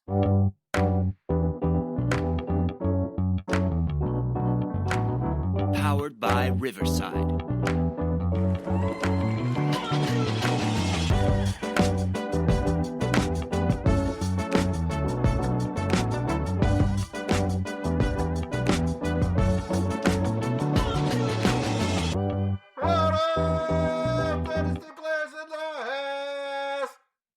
Powered by Riverside.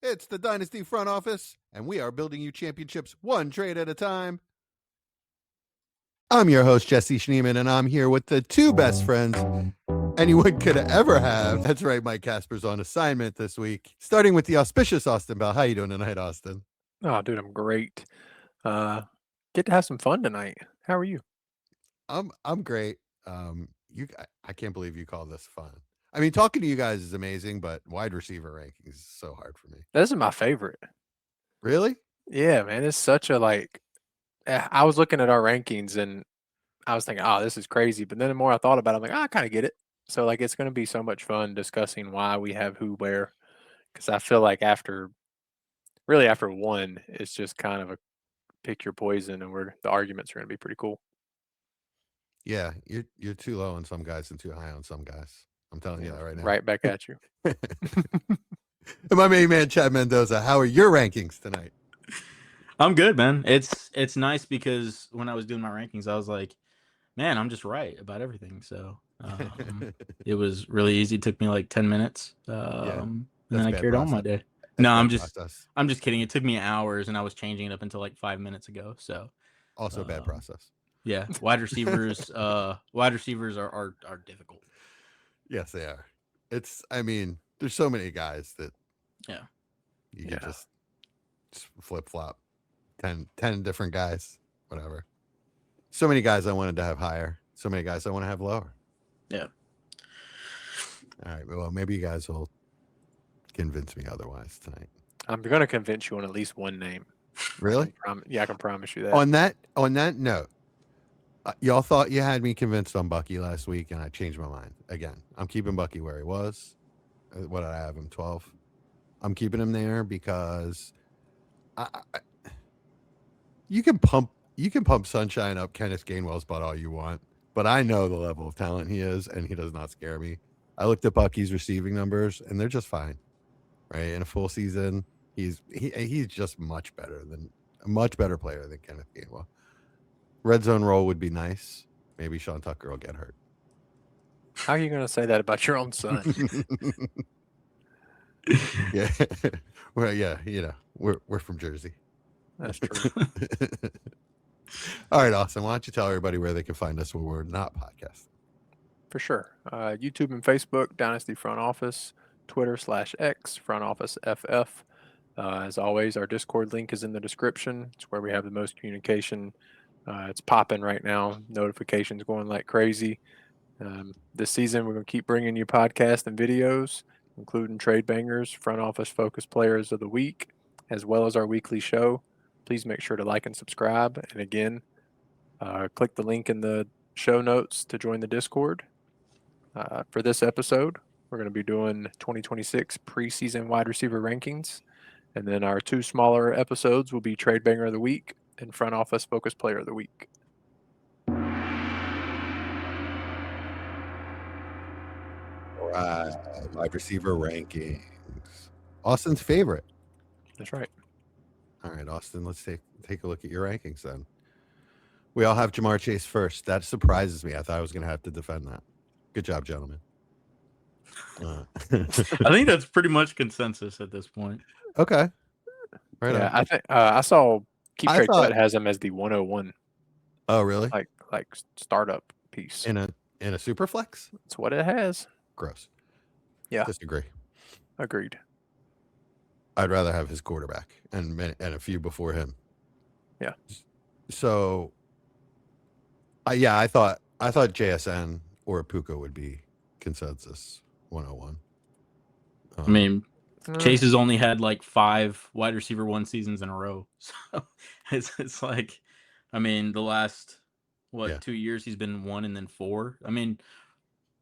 It's the Dynasty front office, and we are building you championships one trade at a time. I'm your host, Jesse Schneeman, and I'm here with the two best friends anyone could ever have. That's right, Mike Casper's on assignment this week. Starting with the auspicious Austin Bell. How you doing tonight, Austin? Oh, dude, I'm great. Get to have some fun tonight. How are you? I'm great. I can't believe you call this fun. I mean, talking to you guys is amazing, but wide receiver rankings is so hard for me. This is my favorite. Really? Yeah, man. It's such a I was looking at our rankings and I was thinking, oh, this is crazy. But then the more I thought about it, I'm like, I kind of get it. So it's going to be so much fun discussing why we have who where. Because I feel like after one, it's just kind of a pick your poison, and the arguments are going to be pretty cool. Yeah, you're too low on some guys and too high on some guys. I'm telling you that right now. Right back at you. And my main man, Chad Mendoza, how are your rankings tonight? I'm good, man. It's nice because when I was doing my rankings, I was like, man, I'm just right about everything. So it was really easy. It took me like 10 minutes. And then I carried on my day. No, I'm just kidding. It took me hours, and I was changing it up until like 5 minutes ago. So also a bad process. Yeah, wide receivers are difficult. Yes, they are. There's so many guys that you can just flip flop 10 different guys, whatever. So many guys I wanted to have higher. So many guys I want to have lower. Yeah. All right. Well, maybe you guys will convince me otherwise tonight. I'm going to convince you on at least one name. Really? I can promise you that. On that note, y'all thought you had me convinced on Bucky last week, and I changed my mind again. I'm keeping Bucky where he was. What did I have him? 12. I'm keeping him there because you can pump sunshine up Kenneth Gainwell's butt all you want, but I know the level of talent he is, and he does not scare me. I looked at Bucky's receiving numbers, and they're just fine. Right, in a full season, he's just a much better player than Kenneth Gainwell. Red zone role would be nice. Maybe Sean Tucker will get hurt. How are you going to say that about your own son? Yeah. Well, yeah, we're from Jersey. That's true. All right, Austin, why don't you tell everybody where they can find us when we're not podcasting? For sure. YouTube and Facebook, Dynasty Front Office, Twitter/X, Front Office FF. As always, our Discord link is in the description. It's where we have the most communication. It's popping right now. Notifications going like crazy. This season, we're going to keep bringing you podcasts and videos, including Trade Bangers, Front Office Focus Players of the Week, as well as our weekly show. Please make sure to like and subscribe. And again, click the link in the show notes to join the Discord. For this episode, we're going to be doing 2026 preseason wide receiver rankings. And then our two smaller episodes will be Trade Banger of the Week and Front Office Focus Player of the Week. All right, wide receiver rankings. Austin's favorite. That's right. All right, Austin, let's take a look at your rankings then. We all have Jamar Chase first. That surprises me. I thought I was going to have to defend that. Good job, gentlemen. I think that's pretty much consensus at this point. Okay. Right. Yeah, I think I saw Keep Trade Cut has him as the 101. Oh, really? Like startup piece in a super flex. That's what it has. Gross. Yeah. Disagree. Agreed. I'd rather have his quarterback and a few before him. Yeah. So. I thought JSN or Puka would be consensus 101. I mean, Chase has only had like 5 wide receiver 1 seasons in a row. So it's like, I mean, the last 2 years he's been 1 and then 4. I mean,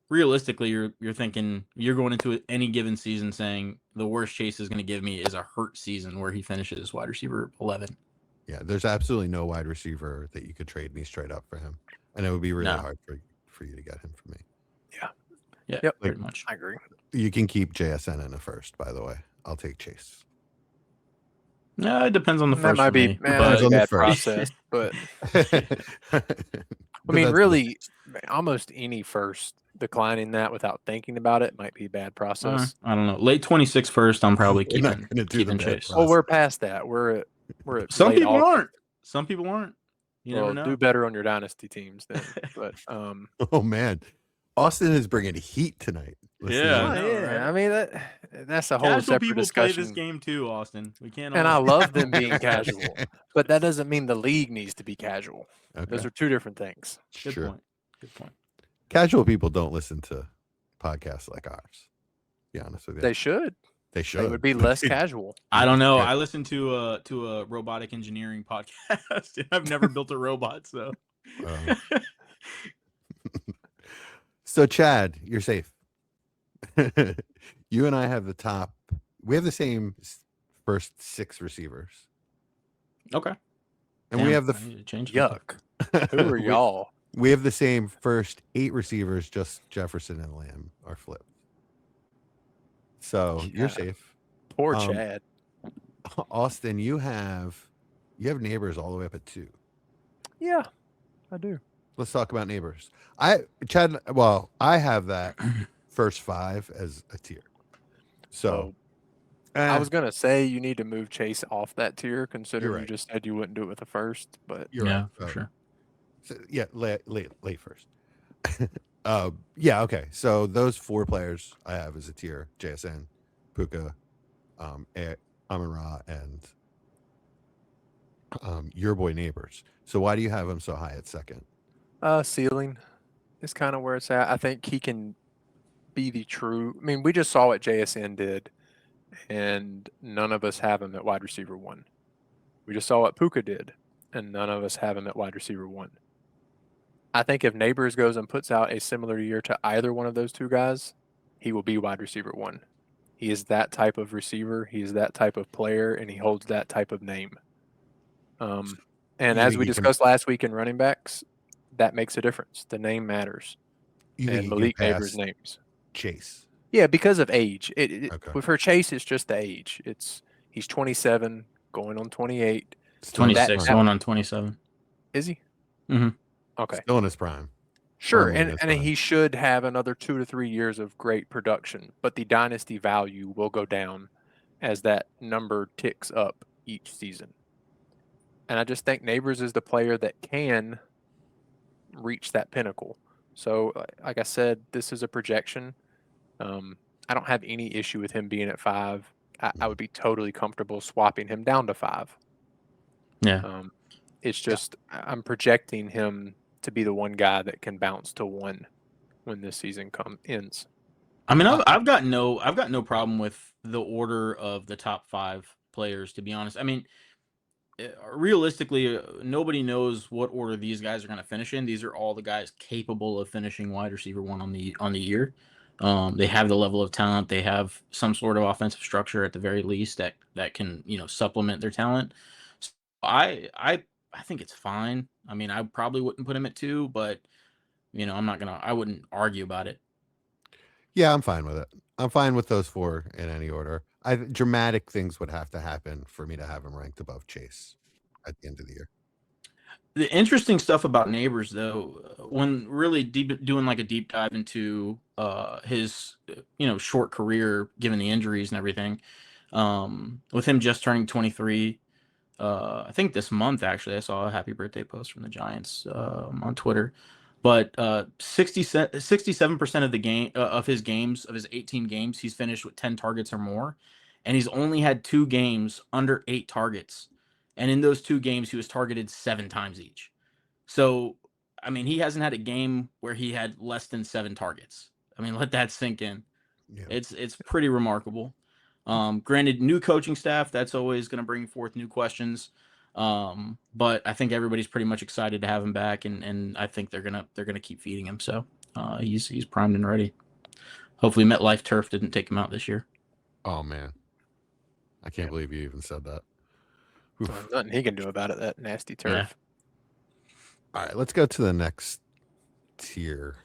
realistically, you're thinking you're going into any given season saying the worst Chase is going to give me is a hurt season where he finishes wide receiver 11. Yeah, there's absolutely no wide receiver that you could trade me straight up for him, and it would be really No. hard for you to get him for me. Yeah. Yeah, Yep. pretty much. I agree. You can keep JSN in a first, by the way. I'll take Chase. No, it depends on the That first might for be me. Depends a on the bad first. process, but I But mean, that's really, almost any first declining that without thinking about it might be a bad process. I don't know. Late 26 first, I'm probably We're not keeping gonna do the keeping bad Chase. process. Well, we're past that. We're at Some late people August. aren't. Some people aren't. You Well, never know. do better on your dynasty teams then. But Oh man, Austin is bringing heat tonight. Listening Yeah, to I that. know, right? I mean that's a whole Casual separate people discussion. play this game too, Austin. We can't. And I all- love them being casual, but that doesn't mean the league needs to be casual. Okay, Those are two different things. Good sure. point. Good point. Casual people don't listen to podcasts like ours. To be honest with you, They should. they should. They would be less casual. I don't know. Yeah. I listened to a robotic engineering podcast. I've never built a robot, so. So Chad, you're safe. You and I have the top. We have the same first 6 receivers, Okay. and we Damn, have the I need to change Yuck. Who are y'all? We have the same first 8 receivers, just Jefferson and Lamb are flipped. So you're Yeah. safe. Poor Um, Chad. Austin, you have neighbors all the way up at 2. Yeah, I do. Let's talk about neighbors. I have that first 5 as a tier. So I was gonna say you need to move Chase off that tier, considering right. you just said you wouldn't do it with the first. But you're Yeah, right. for sure. So, yeah, late first. Yeah, okay. So those 4 players I have as a tier: JSN, Puka, Amon-Ra, and your boy neighbors. So why do you have him so high at second? ceiling is kind of where it's at. I think he can be the true. I mean, we just saw what JSN did, and none of us have him at wide receiver 1. We just saw what Puka did, and none of us have him at wide receiver 1. I think if Neighbors goes and puts out a similar year to either one of those 2 guys, he will be wide receiver 1. He is that type of receiver. He is that type of player, and he holds that type of name. And You as think we he can- discussed last week in running backs, that makes a difference. The name matters. You think And he can Malik pass Neighbors' names. Chase? Yeah, because of age. Okay. For Chase, it's just the age. He's 27, going on 28. Still in his 26, prime. going on 27. Is he? Mhm. Okay. Still in his prime. Sure, Firmly in and his and prime. he should have another 2 to 3 years of great production, but the dynasty value will go down as that number ticks up each season. And I just think Neighbors is the player that can reach that pinnacle. So, like I said, this is a projection. I don't have any issue with him being at 5. I would be totally comfortable swapping him down to 5. Yeah. It's just I'm projecting him to be the one guy that can bounce to 1 when this season ends. I mean, I've got no problem with the order of the top 5 players, to be honest. I mean, realistically, nobody knows what order these guys are going to finish in. These are all the guys capable of finishing wide receiver 1 on the year. They have the level of talent. They have some sort of offensive structure at the very least that can, supplement their talent. So I think it's fine. I mean, I probably wouldn't put him at 2, but I wouldn't argue about it. Yeah, I'm fine with it. I'm fine with those 4 in any order. Dramatic things would have to happen for me to have him ranked above Chase at the end of the year. The interesting stuff about Neighbors, though, when really doing like a deep dive into his short career, given the injuries and everything, with him just turning 23, I think this month actually I saw a happy birthday post from the Giants on Twitter. But 67% of the game of his 18 games, he's finished with 10 targets or more, and he's only had 2 games under 8 targets, and in those 2 games, he was targeted 7 times each. So, I mean, he hasn't had a game where he had less than 7 targets. I mean, let that sink in. Yeah. It's pretty remarkable. Granted, new coaching staff, that's always going to bring forth new questions. But I think everybody's pretty much excited to have him back, and I think they're gonna keep feeding him. So he's primed and ready. Hopefully, MetLife turf didn't take him out this year. Oh man, I can't believe you even said that. Nothing he can do about it. That nasty turf. All right, let's go to the next tier.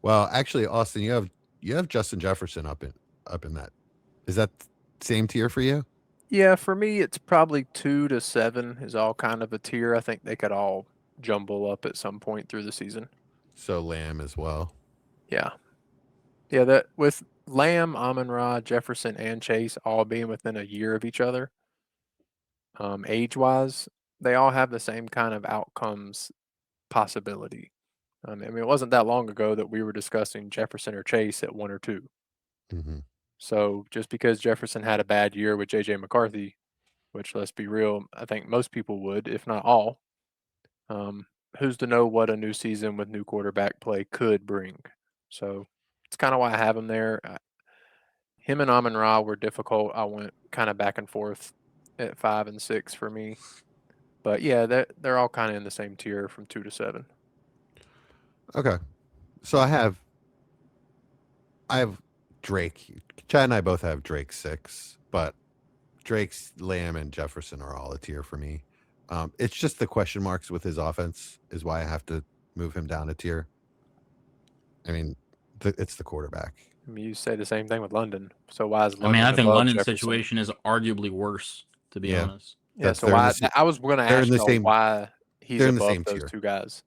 Well, actually, Austin, you have Justin Jefferson up in that. Is that same tier for you? Yeah, for me, it's probably 2 to 7 is all kind of a tier. I think they could all jumble up at some point through the season. So Lamb as well. Yeah. Yeah, that with Lamb, Amon-Ra, Jefferson, and Chase all being within a year of each other, age-wise, they all have the same kind of outcomes possibility. I mean, it wasn't that long ago that we were discussing Jefferson or Chase at 1 or 2. Mm-hmm. So just because Jefferson had a bad year with J.J. McCarthy, which let's be real, I think most people would, if not all, who's to know what a new season with new quarterback play could bring? So it's kind of why I have him there. Him and Amon-Ra were difficult. I went kind of back and forth at 5 and 6 for me. But yeah, they're all kind of in the same tier from 2 to 7. Okay. So I have Drake. Chad and I both have Drake 6, but Drake's, Lamb, and Jefferson are all a tier for me. It's just the question marks with his offense is why I have to move him down a tier. I mean, it's the quarterback. I mean, you say the same thing with London. So why is London? I mean, I think above London's Jefferson? situation is arguably worse, to be honest. Yeah. So why? I was going to they're ask in the y'all same- why he's they're in the above same those tier. two guys.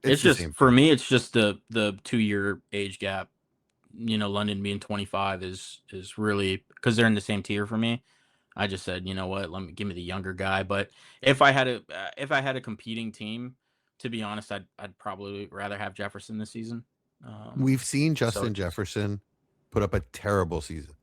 It's the just same for tier. me, it's just the 2-year age gap. You know, London being 25 is really because they're in the same tier for me. I just said, you know what, give me the younger guy. But if I had a competing team, to be honest, I'd probably rather have Jefferson this season. We've seen Justin it's just- Jefferson put up a terrible season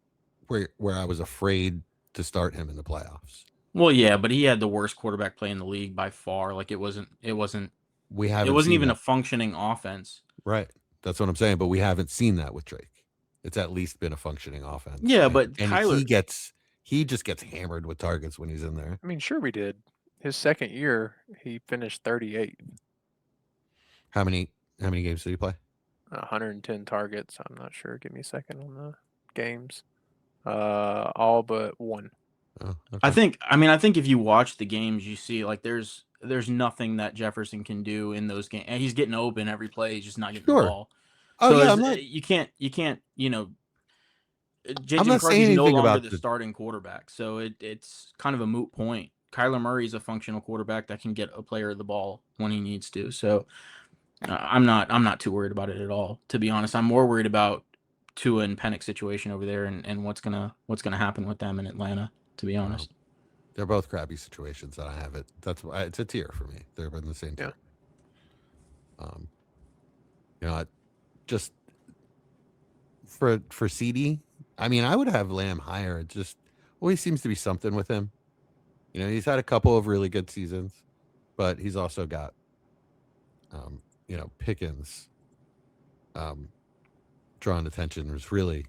where I was afraid to start him in the playoffs. Well, yeah, but he had the worst quarterback play in the league by far. Like it wasn't even a functioning offense. Right. That's what I'm saying. But we haven't seen that with Drake. It's at least been a functioning offense. Yeah, but and Kyler, he just gets hammered with targets when he's in there. I mean, sure we did. His second year, he finished 38. How many games did he play? 110 targets. I'm not sure. Give me a second on the games. All but 1. Oh, okay. I think if you watch the games, you see like there's nothing that Jefferson can do in those games. And he's getting open every play. He's just not getting the ball. Oh So yeah, you can't. You know, JJ I'm not saying McCarthy's no anything longer about the starting quarterback, so it's kind of a moot point. Kyler Murray is a functional quarterback that can get a player the ball when he needs to. So I'm not too worried about it at all. To be honest, I'm more worried about Tua and Penix's situation over there and what's gonna happen with them in Atlanta. To be honest, they're both crappy situations that I have it. That's why it's a tier for me. They're in the same tier. You know, just for CD, I mean, I would have Lamb higher. It just always seems to be something with him. You know, he's had a couple of really good seasons, but he's also got, Pickens, drawing attention was really,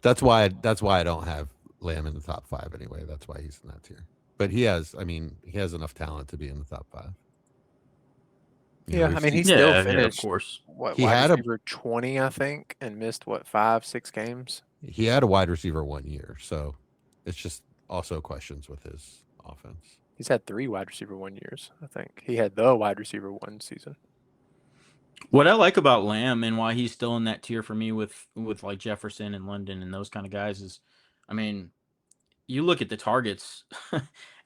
that's why I don't have Lamb in the top 5 anyway. That's why he's in that tier. But he has enough talent to be in the top 5. Yeah, I mean, he still finished. of course. What, He wide had receiver 20, I think, and missed 5, 6 games. He had a wide receiver 1 year, so it's just also questions with his offense. He's had 3 wide receiver 1 years, I think. He had the wide receiver 1 season. What I like about Lamb and why he's still in that tier for me with like Jefferson and London and those kind of guys is, I mean, you look at the targets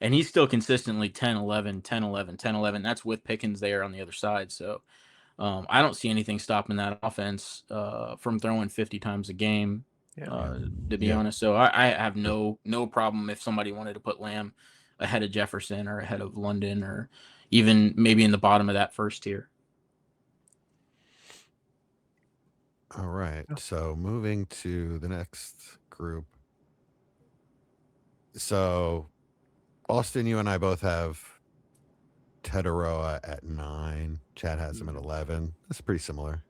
and he's still consistently 10, 11, 10, 11, 10, 11. That's with Pickens there on the other side. So I don't see anything stopping that offense from throwing 50 times a game, to be honest. So I have no problem if somebody wanted to put Lamb ahead of Jefferson or ahead of London or even maybe in the bottom of that first tier. All right. So moving to the next group. So Austin, you and I both have Tetaroa at 9. Chad has him at 11. That's pretty similar.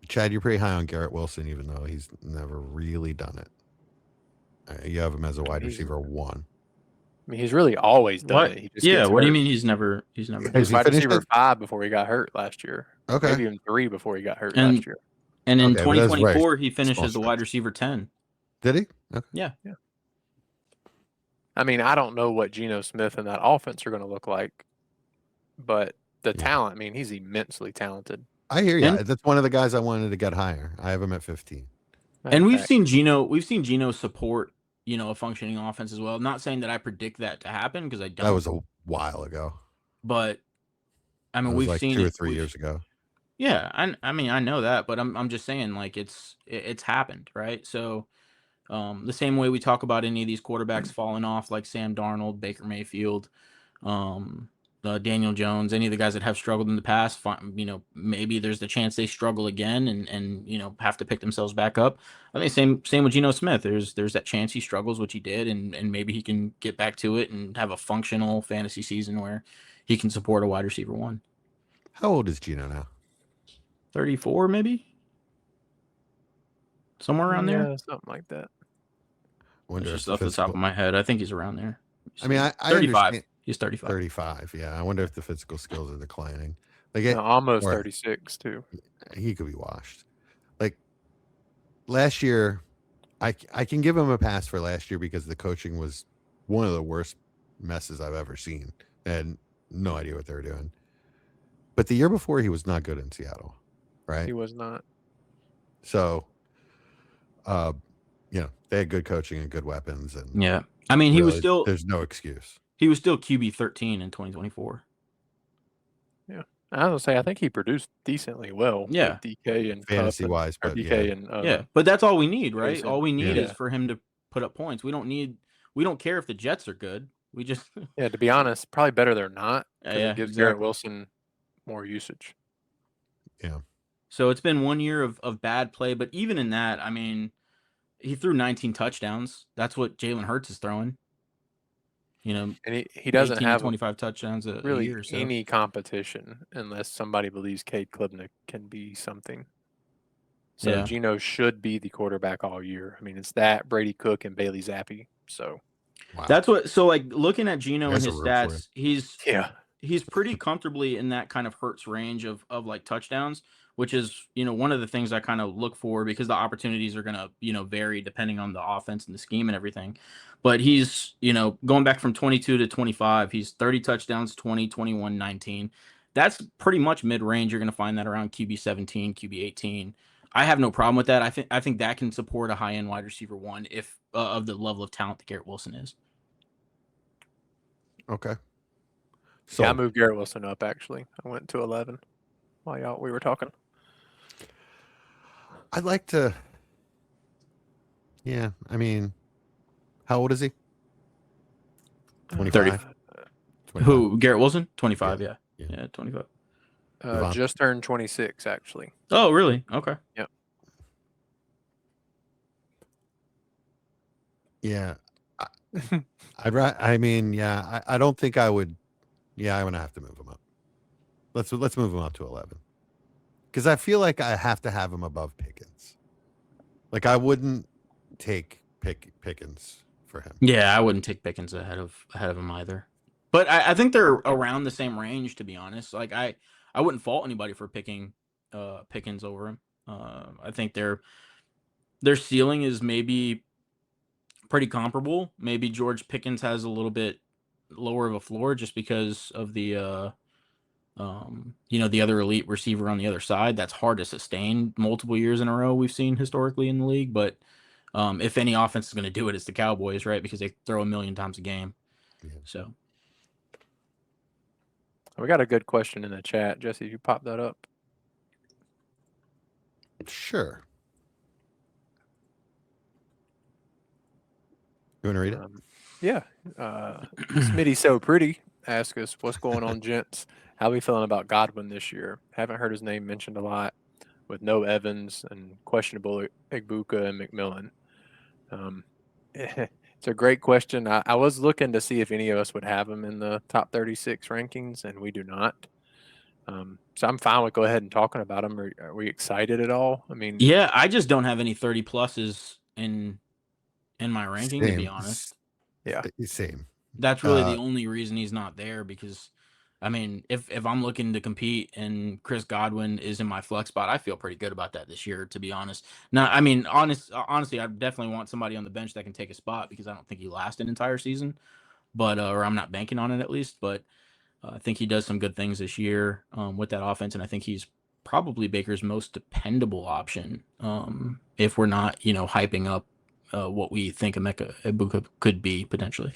Chad, you're pretty high on Garrett Wilson, even though he's never really done it. You have him as a wide receiver 1. I mean, he's really always done it. He just gets what do you hurt. mean he's never? He was wide receiver 5 before he got hurt last year. Okay. Maybe even 3 before he got hurt last year. And in Okay, but that's 2024, right. he finished Small as the wide receiver 10. Did he? Okay. Yeah. I mean, I don't know what Geno Smith and that offense are going to look like, but the talent, I mean, he's immensely talented. I hear you. And- That's one of the guys I wanted to get higher. I have him at 15. And we've seen Geno support, a functioning offense as well. Not saying that I predict that to happen because I don't. That was a while ago. But I mean, It was we've like seen 2 or it 3 years ago. Yeah, I mean, I know that, but I'm just saying, like, it's happened, right? So, the same way we talk about any of these quarterbacks falling off, like Sam Darnold, Baker Mayfield, Daniel Jones, any of the guys that have struggled in the past, maybe there's the chance they struggle again and have to pick themselves back up. I think same with Geno Smith. There's that chance he struggles, which he did, and maybe he can get back to it and have a functional fantasy season where he can support a wide receiver one. How old is Geno now? 34, maybe? Somewhere around there? Yeah, something like that. Wonder Just if off the top of my head. I think he's around there. I mean, I 35. understand. He's 35. 35, yeah. I wonder if the physical skills are declining. Like No, almost or 36 too. he could be washed. Like last year, I can give him a pass for last year because the coaching was one of the worst messes I've ever seen, and no idea what they were doing. But the year before, he was not good in Seattle, right? He was not. So, they had good coaching and good weapons, and Yeah. I mean, there's no excuse. He was still QB 13 in 2024. Yeah, I was gonna say I think he produced decently well. Yeah. with DK and Fantasy wise, but DK and yeah, but that's all we need, right? Jason. All we need Yeah. is for him to put up points. We don't care if the Jets are good. We just Yeah, to be honest, probably better they're not. 'Cause Yeah, it gives Garrett exactly. Wilson more usage. Yeah. So it's been 1 year of bad play, but even in that, I mean, he threw 19 touchdowns. That's what Jalen Hurts is throwing. And he doesn't 18 to have 25 touchdowns a really year. So. any competition unless somebody believes Cade Klubnik can be something. So Yeah. Geno should be the quarterback all year. I mean, it's that Brady Cook and Bailey Zappi. So Wow. That's what. So like looking at Geno and There's a his room for him. stats, he's pretty comfortably in that kind of Hurts range of like touchdowns, which is one of the things I kind of look for because the opportunities are gonna vary depending on the offense and the scheme and everything. But he's going back from 22 to 25, he's 30 touchdowns, 20, 21, 19. That's pretty much mid range. You're gonna find that around QB 17, QB 18. I have no problem with that. I think that can support a high end wide receiver one if of the level of talent that Garrett Wilson is. Okay. So yeah, I moved Garrett Wilson up actually. I went to 11 while we were talking. I'd like to. Yeah, I mean, how old is he? 25. 30. Who? Garrett Wilson? 25. Yeah. Yeah. 25. Just turned 26 actually. Oh, really? Okay. Yep. Yeah. I don't think I would. Yeah, I'm gonna have to move him up. Let's move him up to 11. Because I feel like I have to have him above Pickens. Like I wouldn't take Pickens for him. Yeah, I wouldn't take Pickens ahead of him either. But I think they're around the same range, to be honest. Like I wouldn't fault anybody for picking Pickens over him. I think their ceiling is maybe pretty comparable. Maybe George Pickens has a little bit lower of a floor just because of the the other elite receiver on the other side. That's hard to sustain multiple years in a row. We've seen historically in the league, but if any offense is going to do it, it's the Cowboys, right? Because they throw a million times a game. Yeah. So We got a good question in the chat. Jesse, you pop that up. Sure. You want to read it? Yeah. Smitty So Pretty asked us, what's going on, gents? How we feeling about Godwin this year? Haven't heard his name mentioned a lot with no Evans and questionable Igbuka and McMillan. It's a great question. I was looking to see if any of us would have him in the top 36 rankings, and we do not. So I'm fine with go ahead and talking about him. Are we excited at all? I mean, yeah, I just don't have any 30 pluses in my ranking, to be honest. Yeah, Same. That's really the only reason he's not there, because I mean, if I'm looking to compete and Chris Godwin is in my flex spot, I feel pretty good about that this year, to be honest. Now, I mean, honestly, I definitely want somebody on the bench that can take a spot because I don't think he lasts an entire season, but or I'm not banking on it at least. But I think he does some good things this year with that offense, and I think he's probably Baker's most dependable option. If we're not, hyping up what we think Emeka Egbuka could be potentially.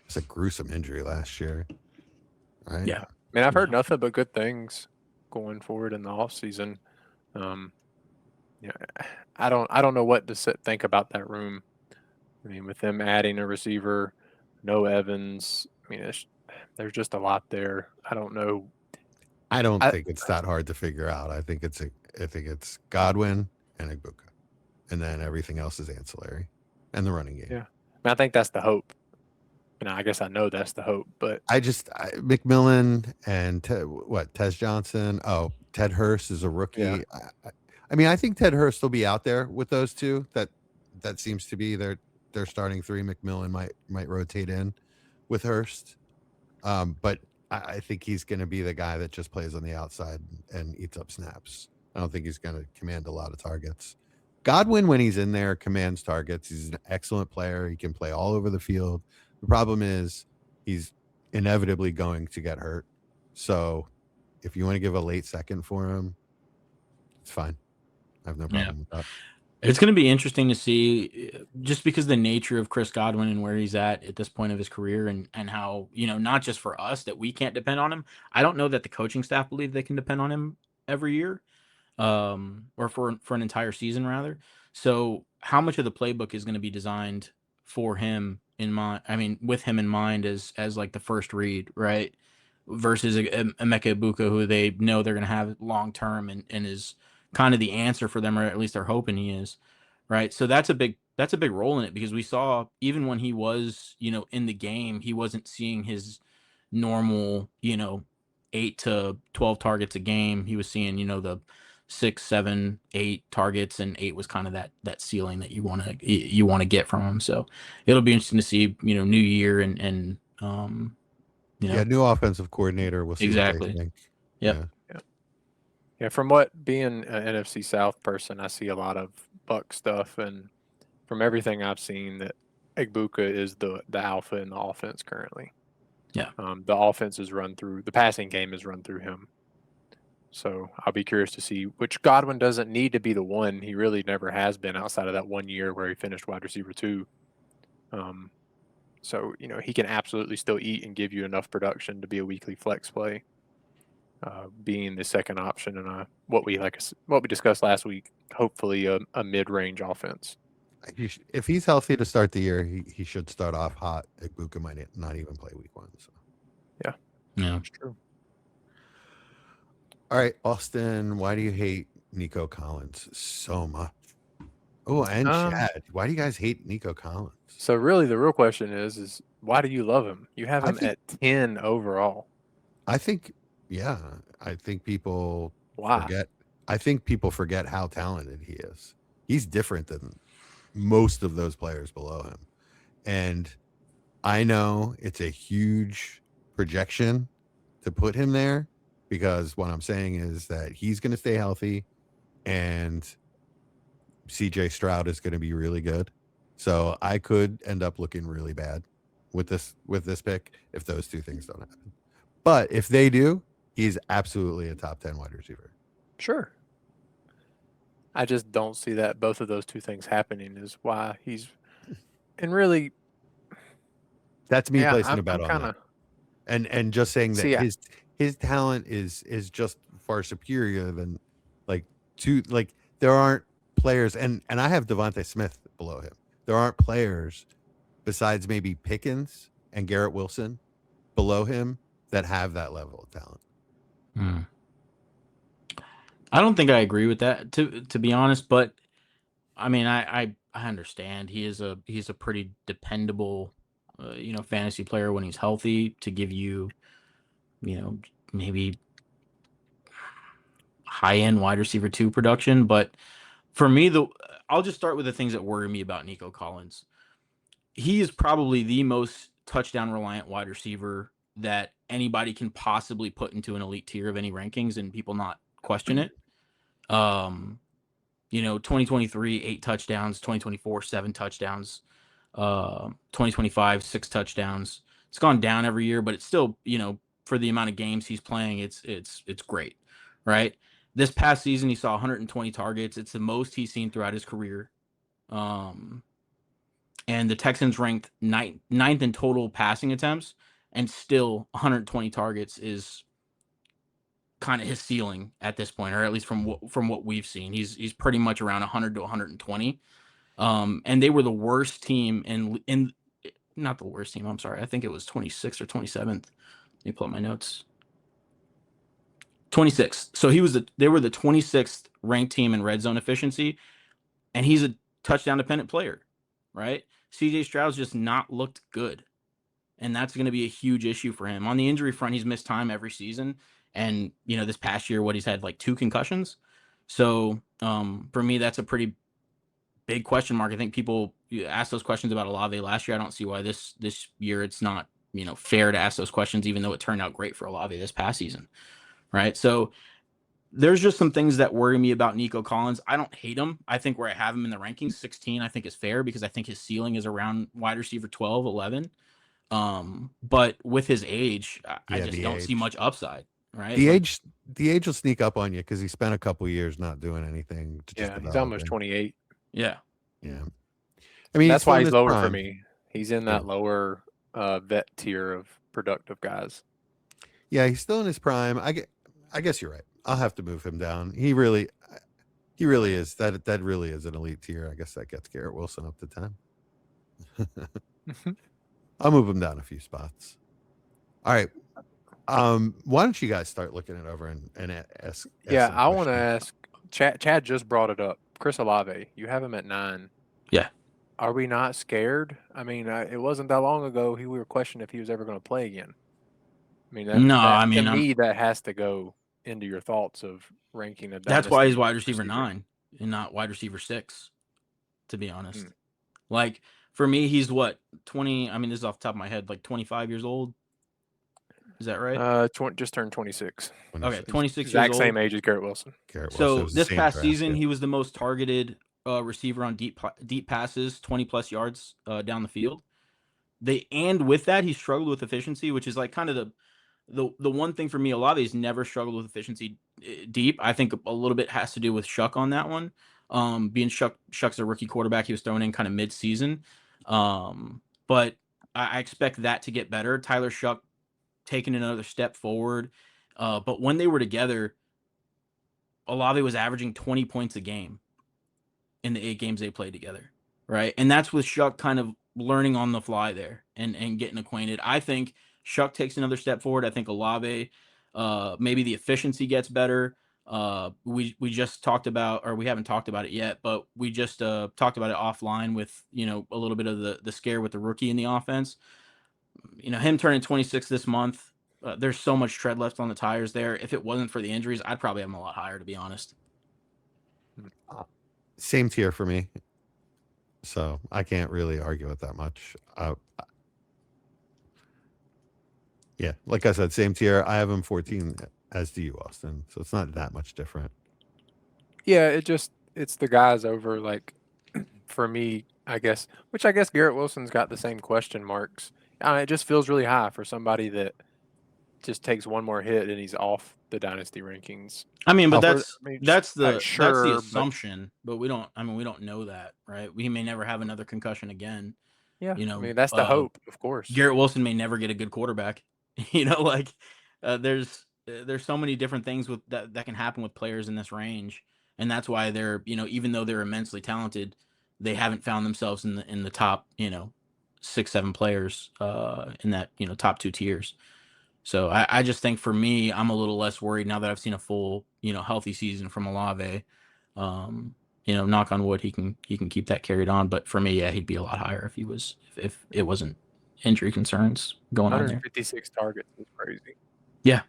It's a gruesome injury last year, right? Yeah. I mean, I've heard nothing but good things going forward in the offseason. I don't know what to think about that room. I mean, with them adding a receiver, no Evans. I mean, there's just a lot there. I don't know. I don't think it's that hard to figure out. I think it's Godwin and Egbuka, and then everything else is ancillary, and the running game. Yeah, I think that's the hope. And I guess I know that's the hope, but McMillan and Tez Johnson. Oh, Ted Hurst is a rookie. Yeah. I mean, I think Ted Hurst will be out there with those two. That seems to be their starting three. McMillan might rotate in with Hurst, but I think he's going to be the guy that just plays on the outside and eats up snaps. I don't think he's going to command a lot of targets. Godwin, when he's in there, commands targets. He's an excellent player. He can play all over the field. The problem is he's inevitably going to get hurt. So if you want to give a late second for him, it's fine. I have no problem with that. It's going to be interesting to see, just because the nature of Chris Godwin and where he's at this point of his career, and how, not just for us that we can't depend on him. I don't know that the coaching staff believe they can depend on him every year, or for an entire season rather. So how much of the playbook is going to be designed for him with him in mind as like the first read, right? Versus Emeka Egbuka, who they know they're going to have long term and is kind of the answer for them, or at least they're hoping he is, right? So that's a big role in it, because we saw even when he was, in the game, he wasn't seeing his normal, 8 to 12 targets a game. He was seeing, the 6, 7, 8 targets, and 8 was kind of that ceiling that you want to get from him. So it'll be interesting to see, new year and new offensive coordinator. We'll see exactly. what they think. Yep. Yeah, from what being an NFC South person, I see a lot of Buck stuff, and from everything I've seen, that Egbuka is the alpha in the offense currently. Yeah. The offense is run through, the passing game is run through him. So I'll be curious to see, which Godwin doesn't need to be the one. He really never has been, outside of that 1 year where he finished wide receiver 2. So, he can absolutely still eat and give you enough production to be a weekly flex play, being the second option in what we discussed last week, hopefully a mid-range offense. If he's healthy to start the year, he should start off hot. Egbuka might not even play week 1. So. Yeah, that's true. All right, Austin, why do you hate Nico Collins so much? Oh, and Chad, why do you guys hate Nico Collins? So really, the real question is why do you love him? You have him at 10 overall. I think people forget. I think people forget how talented he is. He's different than most of those players below him. And I know it's a huge projection to put him there, because what I'm saying is that he's going to stay healthy and CJ Stroud is going to be really good. So I could end up looking really bad with this pick if those two things don't happen. But if they do, he's absolutely a top 10 wide receiver. Sure. I just don't see that both of those two things happening is why he's, and really, that's me placing a bet on that. And just saying that See, his talent is just far superior than there aren't players, and I have Devontae Smith below him. There aren't players besides maybe Pickens and Garrett Wilson below him that have that level of talent. I don't think I agree with that, to be honest, but I mean, I understand he's a pretty dependable fantasy player when he's healthy, to give you maybe high-end wide receiver 2 production. But for me, I'll just start with the things that worry me about Nico Collins. He is probably the most touchdown reliant wide receiver that anybody can possibly put into an elite tier of any rankings and people not question it. 2023, 8 touchdowns, 2024, 7 touchdowns, 2025, 6 touchdowns. It's gone down every year, but it's still, for the amount of games he's playing, it's great, right? This past season, he saw 120 targets. It's the most he's seen throughout his career. And the Texans ranked ninth in total passing attempts, and still 120 targets is kind of his ceiling at this point, or at least from what we've seen. He's pretty much around 100 to 120. And they were the worst team in not the worst team. I'm sorry. I think it was 26th or 27th. Let me pull up my notes. 26th. So they were the 26th ranked team in red zone efficiency, and he's a touchdown dependent player, right? CJ Stroud's just not looked good, and that's going to be a huge issue for him. On the injury front, he's missed time every season, and this past year, he's had like 2 concussions. So for me, that's a pretty big question mark. I think people asked those questions about Olave last year. I don't see why this year it's not fair to ask those questions, even though it turned out great for Olave this past season, right? So there's just some things that worry me about Nico Collins. I don't hate him. I think where I have him in the rankings, 16, I think is fair, because I think his ceiling is around wide receiver 12, 11. But with his age, I just don't see much upside, right? The age will sneak up on you because he spent a couple years not doing anything. He's almost 28. Yeah. I mean, that's why he's lower for me. He's in that lower vet tier of productive guys. Yeah, he's still in his prime. I guess you're right. I'll have to move him down. He really is. That really is an elite tier. I guess that gets Garrett Wilson up to 10. I'll move him down a few spots. All right. Why don't you guys start looking it over and ask? Yeah, I want to ask. Chad just brought it up. Chris Olave, you have him at 9. Yeah. Are we not scared? I mean, it wasn't that long ago we were questioning if he was ever going to play again. I mean, to me, that has to go into your thoughts of ranking a dynasty. That's why he's wide receiver 9 and not wide receiver 6, to be honest. Like, for me, he's what, 20? I mean, this is off the top of my head, like 25 years old. Is that right? Just turned 26. Okay, 26 years exact old. same age as Garrett Wilson. So this past season, he was the most targeted receiver on deep passes, 20+ yards down the field. And with that, he struggled with efficiency, which is like kind of the one thing for me. Olave's never struggled with efficiency deep. I think a little bit has to do with Shuck on that one. Being Shuck's a rookie quarterback, he was thrown in kind of mid-season. But I expect that to get better. Tyler Shuck taking another step forward. But when they were together, Olave was averaging 20 points a game in the 8 games they played together, right? And that's with Shuck kind of learning on the fly there and getting acquainted. I think Shuck takes another step forward. I think Olave, maybe the efficiency gets better. We just talked about, or we haven't talked about it yet, but we just talked about it offline with, a little bit of the scare with the rookie in the offense. Him turning 26 this month, there's so much tread left on the tires there. If it wasn't for the injuries, I'd probably have him a lot higher, to be honest. Same tier for me. So I can't really argue with that much. Yeah, like I said, same tier. I have him 14, as do you, Austin. So it's not that much different. Yeah, it's the guys over, like, for me, I guess Garrett Wilson's got the same question marks. It just feels really high for somebody that just takes one more hit and he's off the dynasty rankings. I mean, but that's the assumption, but we don't know that, right? We may never have another concussion again. Yeah, I mean, that's the hope, of course. Garrett Wilson may never get a good quarterback. There's so many different things that can happen with players in this range, and that's why they're, even though they're immensely talented, they haven't found themselves in the top, 6-7 players in that, top 2 tiers. So I just think for me, I'm a little less worried now that I've seen a full, healthy season from Olave. Knock on wood, he can keep that carried on. But for me, yeah, he'd be a lot higher if it wasn't injury concerns going on there. 156 targets is crazy. Yeah.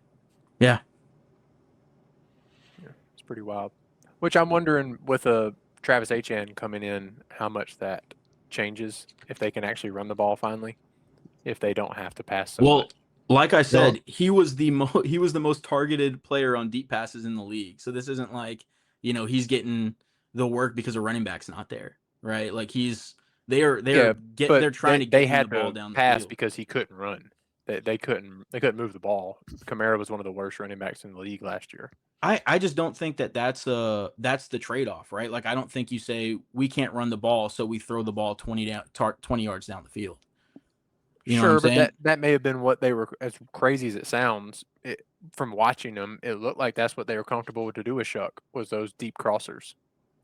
It's pretty wild. Which I'm wondering, with a Travis Etienne coming in, how much that changes if they can actually run the ball finally, if they don't have to pass so much. Like I said, he was the most targeted player on deep passes in the league. So this isn't like, he's getting the work because a running back's not there, right? Like they're trying to get him the ball down the pass field because he couldn't run. They couldn't move the ball. Kamara was one of the worst running backs in the league last year. I just don't think that's the trade-off, right? Like I don't think you say we can't run the ball, so we throw the ball 20 yards down the field. You know what I'm saying? But that may have been what they were, as crazy as it sounds, from watching them, it looked like that's what they were comfortable to do with Shuck, was those deep crossers.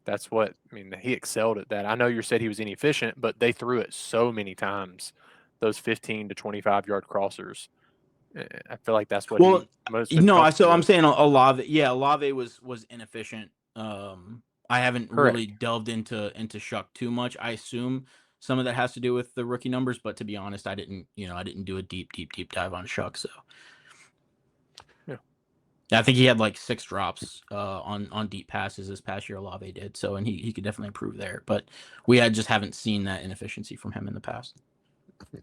That's what, he excelled at that. I know you said he was inefficient, but they threw it so many times, those 15 to 25-yard crossers. I feel like that's what he most. So I'm saying Olave was inefficient. I haven't really delved into Shuck too much. I assume some of that has to do with the rookie numbers, but to be honest, I didn't do a deep dive on Shuck. So yeah, I think he had like 6 drops on deep passes this past year. Olave did so, and he could definitely improve there. But we just haven't seen that inefficiency from him in the past.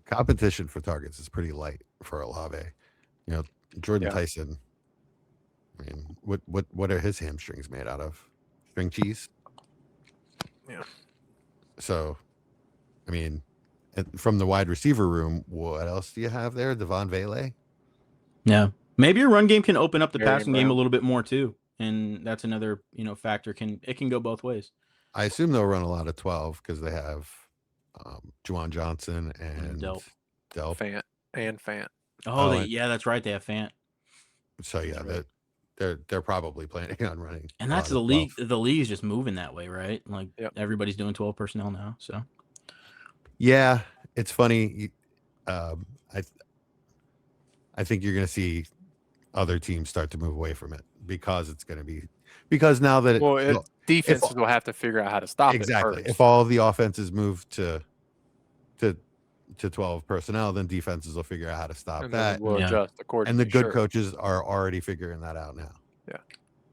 Competition for targets is pretty light for Olave. Jordan Tyson. I mean, what are his hamstrings made out of? String cheese. Yeah. So, I mean, from the wide receiver room, what else do you have there? Devon Vele? Yeah. Maybe your run game can open up the passing game a little bit more too. And that's another, factor. It can go both ways. I assume they'll run a lot of 12 because they have Juwan Johnson and Delp. Fant. Oh, that's right. They have Fant. So they're probably planning on running. And that's the league. The league is just moving that way, right? Like everybody's doing 12 personnel now. So yeah, it's funny. I think you're going to see other teams start to move away from it because now that defenses will have to figure out how to stop it. Exactly. If all the offenses move to 12 personnel, then defenses will figure out how to stop that. We'll adjust accordingly. And the good coaches are already figuring that out now. Yeah.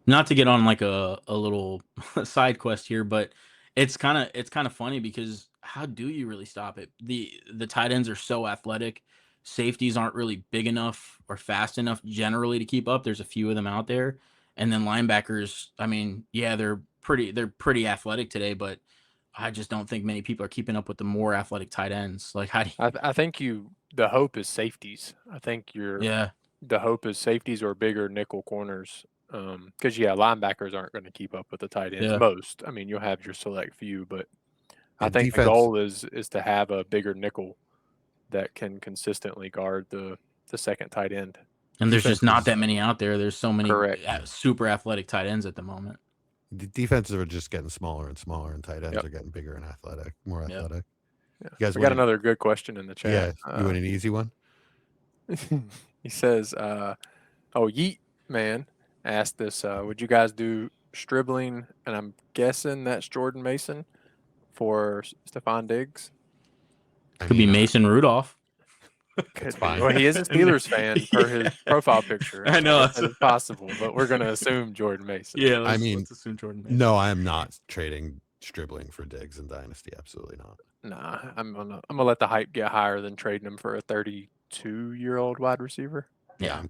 Not to get on like a little side quest here, but it's kind of funny because how do you really stop it? The tight ends are so athletic. Safeties aren't really big enough or fast enough generally to keep up. There's a few of them out there. And then linebackers, they're pretty athletic today, but I just don't think many people are keeping up with the more athletic tight ends. Like how do you... I think the hope is safeties. I think the hope is safeties or bigger nickel corners. Because linebackers aren't going to keep up with the tight ends most. You'll have your select few, but I think the goal is to have a bigger nickel that can consistently guard the second tight end. And there's just not that many out there. There's so many super athletic tight ends at the moment. The defenses are just getting smaller and smaller, and tight ends are getting bigger and more athletic. Yeah. You guys got another good question in the chat. Yeah, you want an easy one? He says, Yeet Man asked this, would you guys do Stribling, and I'm guessing that's Jordan Mason, for Stephon Diggs? Could be Mason Rudolph. It's fine. Well, he is a Steelers fan per his profile picture. I know. It's possible, but we're going to assume Jordan Mason. Yeah, let's assume Jordan Mason. No, I am not trading Stribling for Diggs in Dynasty. Absolutely not. Nah, I'm gonna let the hype get higher than trading him for a 32-year-old wide receiver. Yeah,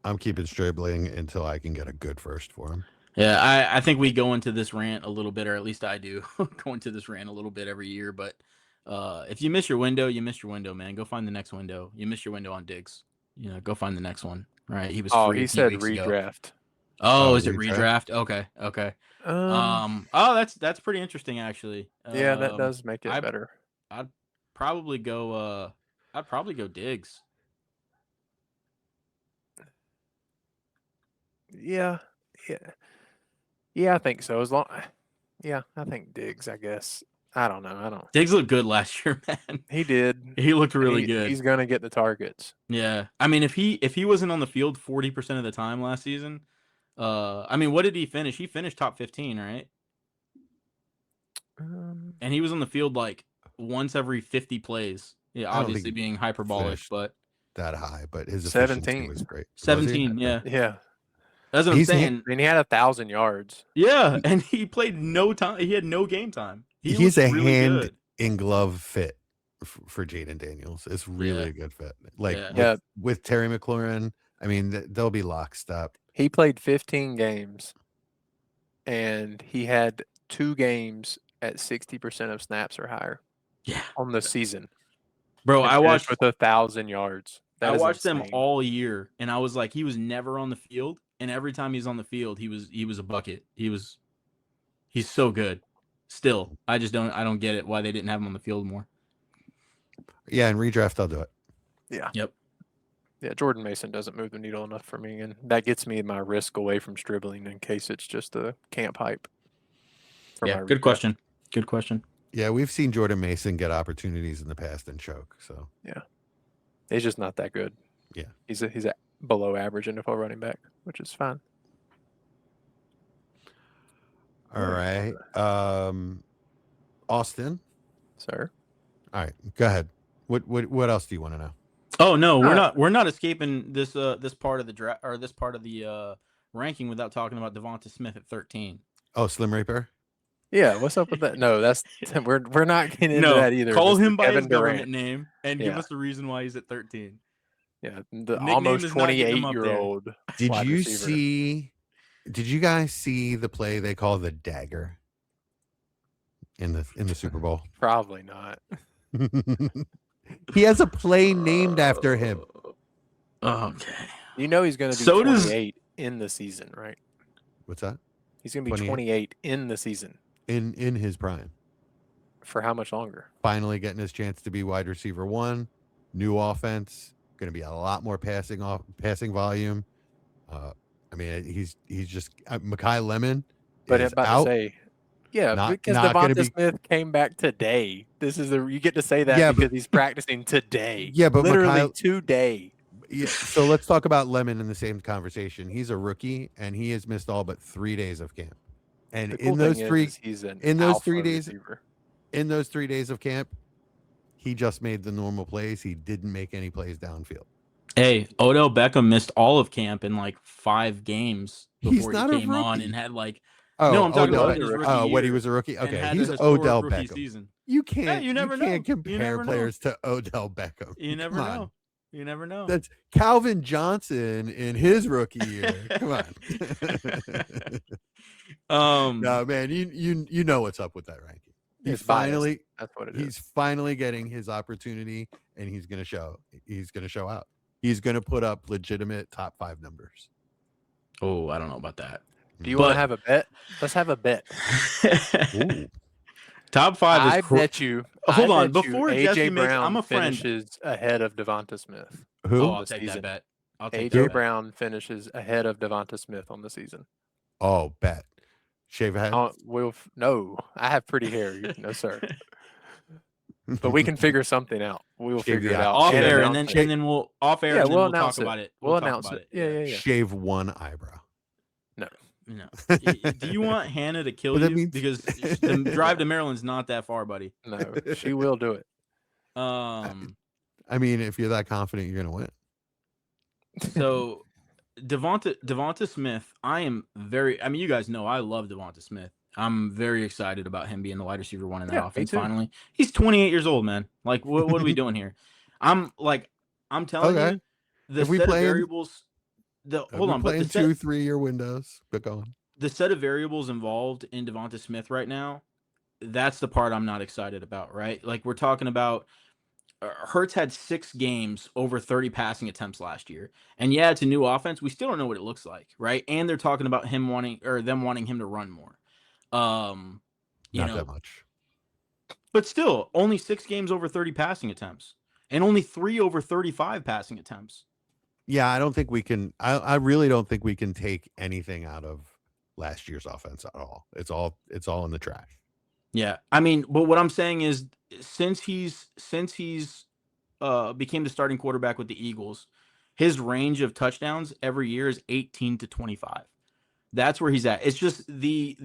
I'm keeping Stribling until I can get a good first for him. Yeah, I think we go into this rant a little bit, or at least I do, go into this rant a little bit every year. But if you miss your window, you miss your window, man. Go find the next window. You missed your window on Diggs. Go find the next one. Right? He was free. He said redraft. Oh, is it redraft? Okay. That's pretty interesting, actually. Yeah, that does make it better. I'd probably go Diggs. Yeah, I think so. I think Diggs, I guess. I don't know. Diggs looked good last year, man. He did. He looked really good. He's gonna get the targets. Yeah. If he wasn't on the field 40% of the time last season, what did he finish? He finished top 15, right? And he was on the field like once every 50 plays. Yeah, obviously being hyperbolic, but that high. But his 17 was great. 17, yeah. That's what I'm saying. He had 1,000 yards. Yeah, and he played no time. He had no game time. He's a hand in glove fit, for Jaden Daniels. It's really Yeah. a good fit. Like Yeah. with Terry McLaurin, I mean, they'll be lockstep. He played 15 games, and he had 2 games at 60% of snaps or higher Yeah. on the season. Bro, And I finished watched with 1,000 yards. That I is watched them insane. all year, and I was like, he was never on the field, and every time he's on the field, he was a bucket. He's so good. Still, I don't get it why they didn't have him on the field more. Yeah, in redraft, I'll do it. Yeah. Yep. Yeah, Jordan Mason doesn't move the needle enough for me, and that gets me my risk away from Stribling in case it's just a camp hype. Yeah, good question. Good question. Yeah, we've seen Jordan Mason get opportunities in the past and choke. So yeah, he's just not that good. Yeah, he's a below average NFL running back, which is fine. All right, Austin, sir. All right, go ahead. What else do you want to know? Oh no, we're not escaping this part of the draft or this part of the ranking without talking about Devonta Smith at 13. Oh, Slim Reaper. Yeah, what's up with that? No, that's we're not getting into that either. Call Mr. him by Kevin his Durant. government name and give us the reason why he's at 13. Yeah, the Nickname almost is not getting him up 28-year-old. Did wide you receiver. see? Did you guys see the play they call the dagger in the Super Bowl? Probably not. He has a play named after him. Okay. You know he's going to do So does- 28 in the season, right? What's that? He's going to be 28? 28 in the season. In his prime. For how much longer? Finally getting his chance to be wide receiver 1. New offense. Going to be a lot more passing volume. I mean, he's just Mekhi Lemon. But is about out. to say, yeah, because not gonna Devonta Smith came back today. This is you get to say that Yeah, because he's practicing today. Yeah, but literally Mekhi, today. Yeah, so let's talk about Lemon in the same conversation. He's a rookie, and he has missed all but 3 days of camp. And The cool in those thing three, is he's an in those alpha 3 days, receiver. in those 3 days of camp, he just made the normal plays. He didn't make any plays downfield. Hey, Odell Beckham missed all of camp in like 5 games He's before not he a came on rookie. and had like Oh, I'm talking Odell about his Beckham. rookie Oh, when he year was a rookie. and Okay, had he's a historic Odell rookie Beckham. season. You can't. you never can't know. You compare never know. players to Odell Beckham. You never Come on. know. You never know. That's Calvin Johnson in his rookie year. Come on. No, man, you know what's up with that ranking. He's It's biased. finally That's what it is. he's finally getting his opportunity, and he's gonna show out. He's gonna put up legitimate top 5 numbers. Oh, I don't know about that. Do you want to have a bet? Let's have a bet. Ooh. Top 5 is I bet you. Hold I on, bet you before AJ Jesse makes, Brown I'm a friend. finishes ahead of Devonta Smith. Who? Oh, I'll the take season. that bet. I'll take AJ that bet. Brown finishes ahead of Devonta Smith on the season. Oh, bet. Shave a head. No, I have pretty hair. No, sir. But we can figure something out. We will Shave figure your it head. out. Off and air, announce and it. then we'll off air, Yeah, and then we'll we'll talk announce it. about it. We'll talk announce about it. Yeah. Shave one eyebrow. No. Do you want Hannah to kill But that you? means- Because the drive to Maryland's not that far, buddy. No, she will do it. I mean, if you're that confident, you're gonna win. So Devonta Smith, I mean, you guys know I love Devonta Smith. I'm very excited about him being the wide receiver 1 in that Yeah, me offense. too. Finally, he's 28 years old, man. Like, what are we doing here? I'm telling Okay. you, the If we set of play in- variables. Hold on, but playing the set, 2-3 year windows. But go on. the set of variables involved in Devonta Smith right now, that's the part I'm not excited about, right? Like, we're talking about Hurts had 6 games over 30 passing attempts last year. And yeah, it's a new offense. We still don't know what it looks like, right? And they're talking about them wanting him to run more. Not that much. But still, only 6 games over 30 passing attempts and only 3 over 35 passing attempts. Yeah, I don't think we can. I really don't think we can take anything out of last year's offense at all. It's all in the trash. Yeah, I mean, but what I'm saying is, since he's became the starting quarterback with the Eagles, his range of touchdowns every year is 18 to 25. That's where he's at. It's just the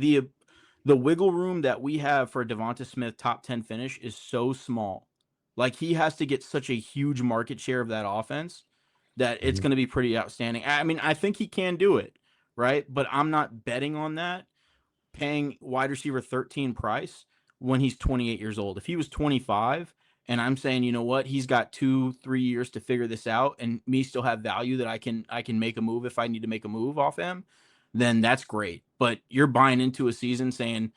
wiggle room that we have for a Devonta Smith top 10 finish is so small. Like, he has to get such a huge market share of that offense that it's going to be pretty outstanding. I mean, I think he can do it, right? But I'm not betting on that, paying wide receiver 13 price when he's 28 years old. If he was 25 and I'm saying, you know what, he's got 2-3 years to figure this out, and me still have value that I can make a move if I need to make a move off him, then that's great. But you're buying into a season saying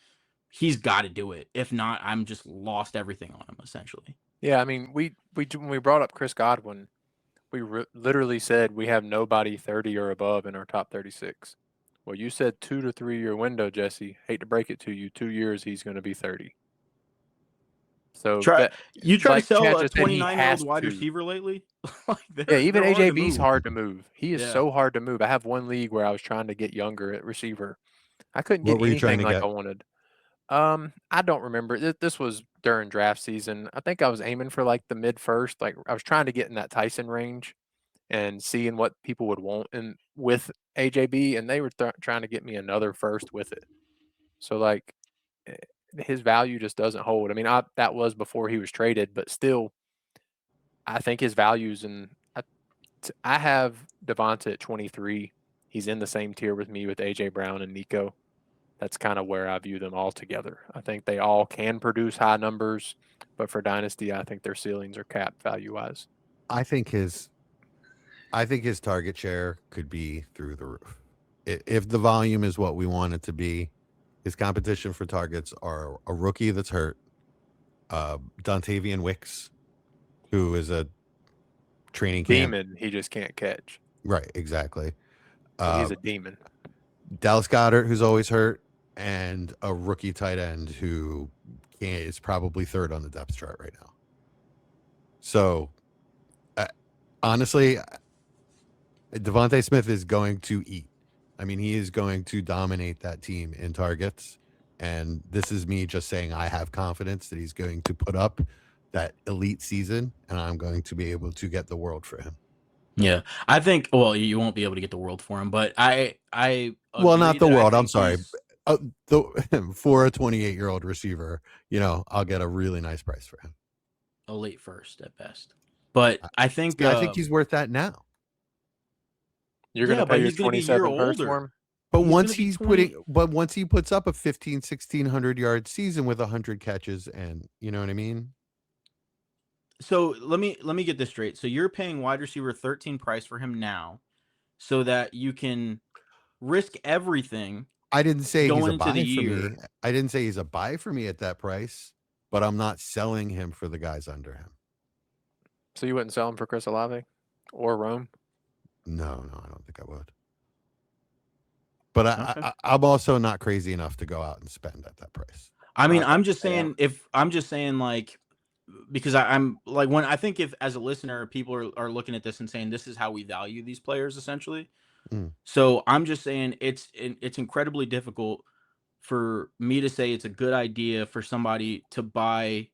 he's got to do it. If not, I'm just lost everything on him essentially. Yeah, I mean, we when we brought up Chris Godwin, we literally said we have nobody 30 or above in our top 36. Well, you said 2 to 3 year window, Jesse. Hate to break it to you, 2 years he's going to be 30. So Try that, to like sell Chad a just said, he 29-year-old has wide to. receiver lately? Like Yeah, even they're hard to AJB's move. hard to move. He is Yeah. so hard to move. I have one league where I was trying to get younger at receiver. I couldn't What get were you trying anything to like get? I wanted. I don't remember. This was during draft season. I think I was aiming for like the mid first. Like I was trying to get in that Tyson range and seeing what people would want and with AJB, and they were trying to get me another first with it. So like eh, his value just doesn't hold. I mean, that was before he was traded, but still, I think his values and I have Devonta at 23. He's in the same tier with me with AJ Brown and Nico. That's kind of where I view them all together. I think they all can produce high numbers, but for Dynasty, I think their ceilings are capped value wise. I think his target share could be through the roof. If the volume is what we want it to be, his competition for targets are a rookie that's hurt, Dontavian Wicks, who is a training camp. Demon, he just can't catch. Right, exactly. So he's a demon. Dallas Goedert, who's always hurt, and a rookie tight end who is probably third on the depth chart right now. So, honestly, Devontae Smith is going to eat. I mean, he is going to dominate that team in targets. And this is me just saying I have confidence that he's going to put up that elite season, and I'm going to be able to get the world for him. Yeah, I think. Well, you won't be able to get the world for him, but I. Well, not the world. I'm think sorry. he's For a 28-year-old receiver, I'll get a really nice price for him. a late first at best. But I think he's worth that now. You're going to pay your 27 first older. for him? But once he puts up a 1,600 yard season with 100 catches, and you know what I mean? So let me get this straight. So you're paying wide receiver 13 price for him now, so that you can risk everything. I didn't say he's a going into buy the for year. me. I didn't say he's a buy for me at that price, but I'm not selling him for the guys under him. So you wouldn't sell him for Chris Olave or Rome? No, I don't think I would. But Okay. I'm also not crazy enough to go out and spend at that price. I mean, I'm just saying like, because I'm like, when I think if as a listener people are looking at this and saying this is how we value these players essentially. So I'm just saying it's incredibly difficult for me to say it's a good idea for somebody to buy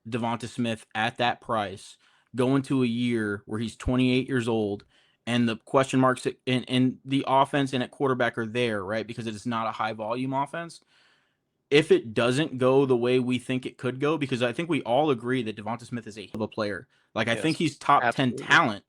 Devonta Smith at that price, go into a year where he's 28 years old, and the question marks in the offense and at quarterback are there, right? Because it is not a high volume offense. If it doesn't go the way we think it could go, because I think we all agree that Devonta Smith is a hell of a player. Like, I think he's top absolutely. 10 talent.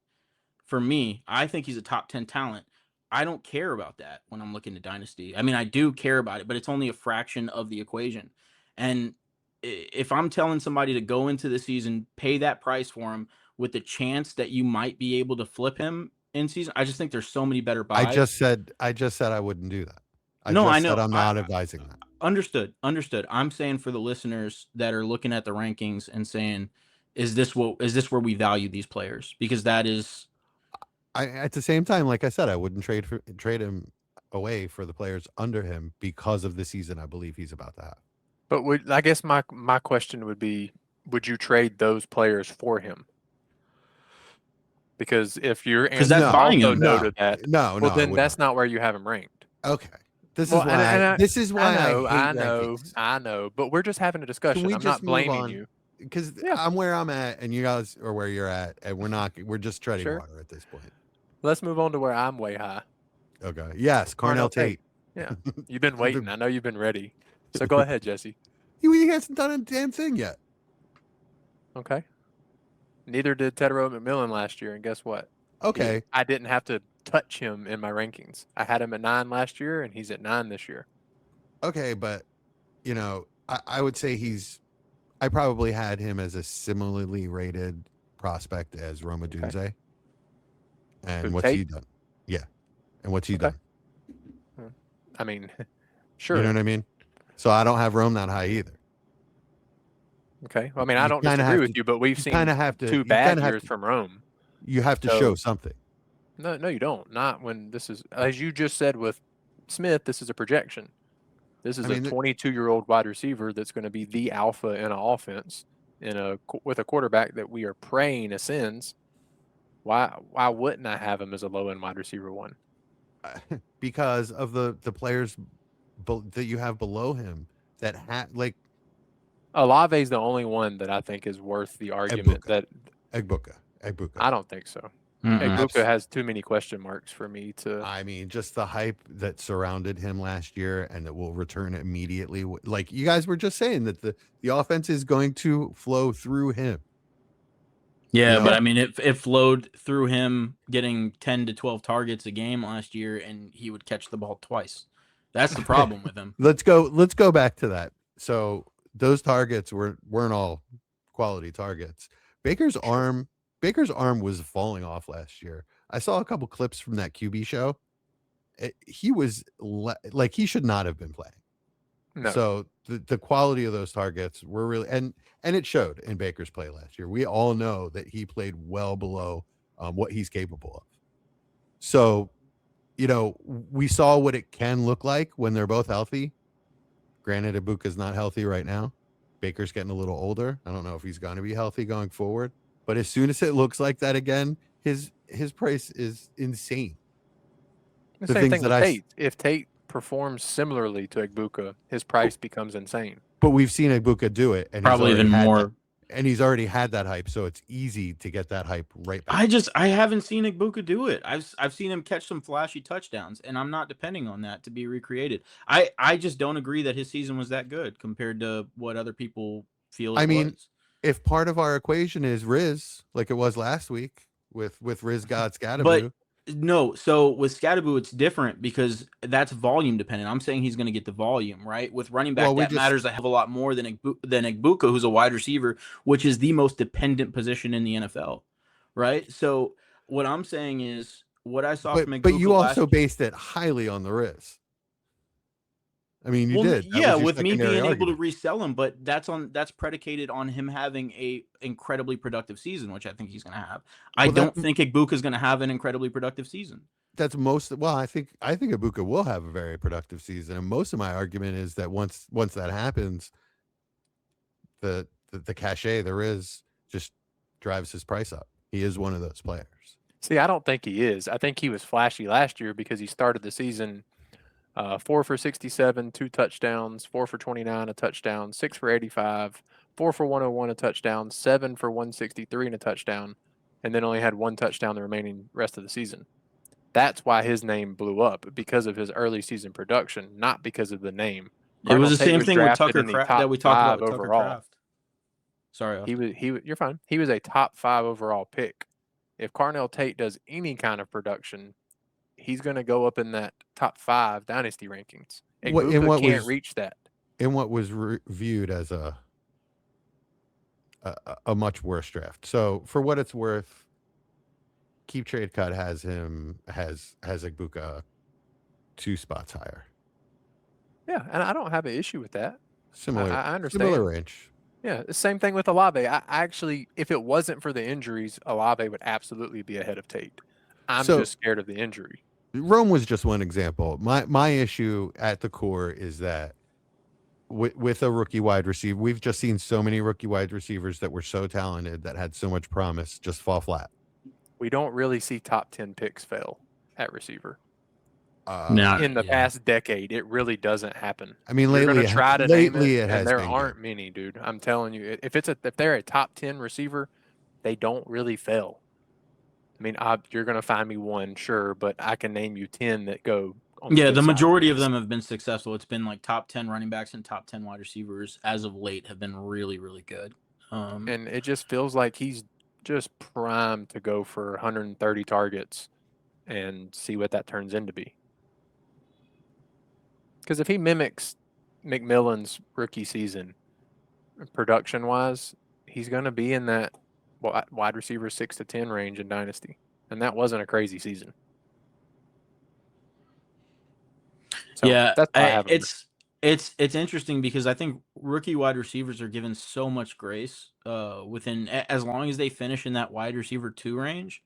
For me, I think he's a top 10 talent. I don't care about that when I'm looking at Dynasty. I mean, I do care about it, but it's only a fraction of the equation. And if I'm telling somebody to go into the season, pay that price for him with the chance that you might be able to flip him in season, I just think there's so many better buys. I just said I wouldn't do that. I know. Said I'm not advising that. Understood. I'm saying for the listeners that are looking at the rankings and saying, is this where we value these players? Because that is. At the same time, like I said, I wouldn't trade him away for the players under him because of the season I believe he's about to have. But I guess my question would be, would you trade those players for him? Because if you're that's buying him. to that, well, then that's not where you have him ranked. Okay. This is why I hate know, but we're just having a discussion. I'm not blaming you. Because I'm where I'm at and you guys are where you're at, and we're just treading water at this point. Let's move on to where I'm way high. Okay. Yes, Carnell Tate. Yeah. You've been waiting. I know you've been ready. So go ahead, Jesse. He hasn't done a damn thing yet. Okay. Neither did Tedero McMillan last year, and guess what? Okay. I didn't have to touch him in my rankings. I had him at 9 last year, and he's at 9 this year. Okay, but I would say he's I probably had him as a similarly rated prospect as Roma Dunze. And Who, what's he Tate? done? Yeah. And what's he Okay. done? I mean, You know sure. what I mean? So I don't have Rome that high either. Okay. Well, I mean, I You don't kind of disagree have with to. you, but we've You seen kind of have to. two You bad kind of have years to. from Rome. You have to So- show something. No, you don't. Not when this is, as you just said with Smith, this is a projection. This is I mean, a 22-year-old wide receiver that's going to be the alpha in an offense with a quarterback that we are praying ascends. Why wouldn't I have him as a low end wide receiver one? because of the players that you have below him that like Olave is the only one that I think is worth the argument. That Egbuka. I don't think so. Mm-mm. Egbuka has too many question marks for me to. I mean, just the hype that surrounded him last year and that will return immediately. Like you guys were just saying that the offense is going to flow through him. Yeah, You know? but I mean, it flowed through him getting 10 to 12 targets a game last year, and he would catch the ball twice. That's the problem with him. Let's go back to that. So those targets weren't all quality targets. Baker's arm was falling off last year. I saw a couple clips from that QB show. He was like he should not have been playing. No. So the quality of those targets were really and it showed in Baker's play last year. We all know that he played well below what he's capable of. So, you know, we saw what it can look like when they're both healthy. Granted, Ibuka's not healthy right now. Baker's getting a little older. I don't know if he's going to be healthy going forward. But as soon as it looks like that again, his price is insane. The same thing with Tate. If Tate performs similarly to Egbuka, his price becomes insane. But we've seen Egbuka do it, and Probably even more. And he's already had that hype, so it's easy to get that hype right back. I haven't seen Egbuka do it. I've seen him catch some flashy touchdowns, and I'm not depending on that to be recreated. I just don't agree that his season was that good compared to what other people feel. I mean, if part of our equation is Riz, like it was last week with Riz God Scadaboo. But no, so with Scadaboo, it's different because that's volume dependent. I'm saying he's going to get the volume, right? With running back, that matters a hell of a lot more than Egbuka, who's a wide receiver, which is the most dependent position in the NFL, right? So what I'm saying is what I saw from Egbuka. But you also based it highly on the Riz. I mean, you did. Yeah, with me being able to resell him, but that's predicated on him having a incredibly productive season, which I think he's going to have. I don't think Egbuka is going to have an incredibly productive season. I think Egbuka will have a very productive season, and most of my argument is that once that happens, the cachet there is just drives his price up. He is one of those players. See, I don't think he is. I think he was flashy last year because he started the season 4 for 67, 2 touchdowns, 4 for 29, a touchdown, 6 for 85, 4 for 101, a touchdown, 7 for 163 and a touchdown, and then only had 1 touchdown the remaining rest of the season. That's why his name blew up, because of his early season production, not because of the name. It was the same thing with Tucker Kraft that we talked about with Tucker Kraft. Sorry, you're fine. He was a top 5 overall pick. If Carnell Tate does any kind of production, he's going to go up in that top 5 Dynasty rankings. Egbuka can't reach that. In what was viewed as a much worse draft. So for what it's worth, Keep Trade Cut has Egbuka 2 spots higher. Yeah, and I don't have an issue with that. Similar, I understand. Similar range. Yeah, the same thing with Olave. I actually, if it wasn't for the injuries, Olave would absolutely be ahead of Tate. I'm just scared of the injury. Rome was just one example. My issue at the core is that with a rookie wide receiver, we've just seen so many rookie wide receivers that were so talented that had so much promise just fall flat. We don't really see top 10 picks fail at receiver. In the past decade, it really doesn't happen. I mean, lately there aren't many, dude. I'm telling you, if they're a top 10 receiver, they don't really fail. I mean, you're going to find me one, sure, but I can name you 10 that go. The majority of them have been successful. It's been like top 10 running backs and top 10 wide receivers as of late have been really, really good. And it just feels like he's just primed to go for 130 targets and see what that turns into be. Because if he mimics McMillan's rookie season, production wise, he's going to be in that wide receiver 6 to 10 range in Dynasty. And that wasn't a crazy season. So yeah, that's why I have him. it's interesting because I think rookie wide receivers are given so much grace within as long as they finish in that wide receiver 2 range,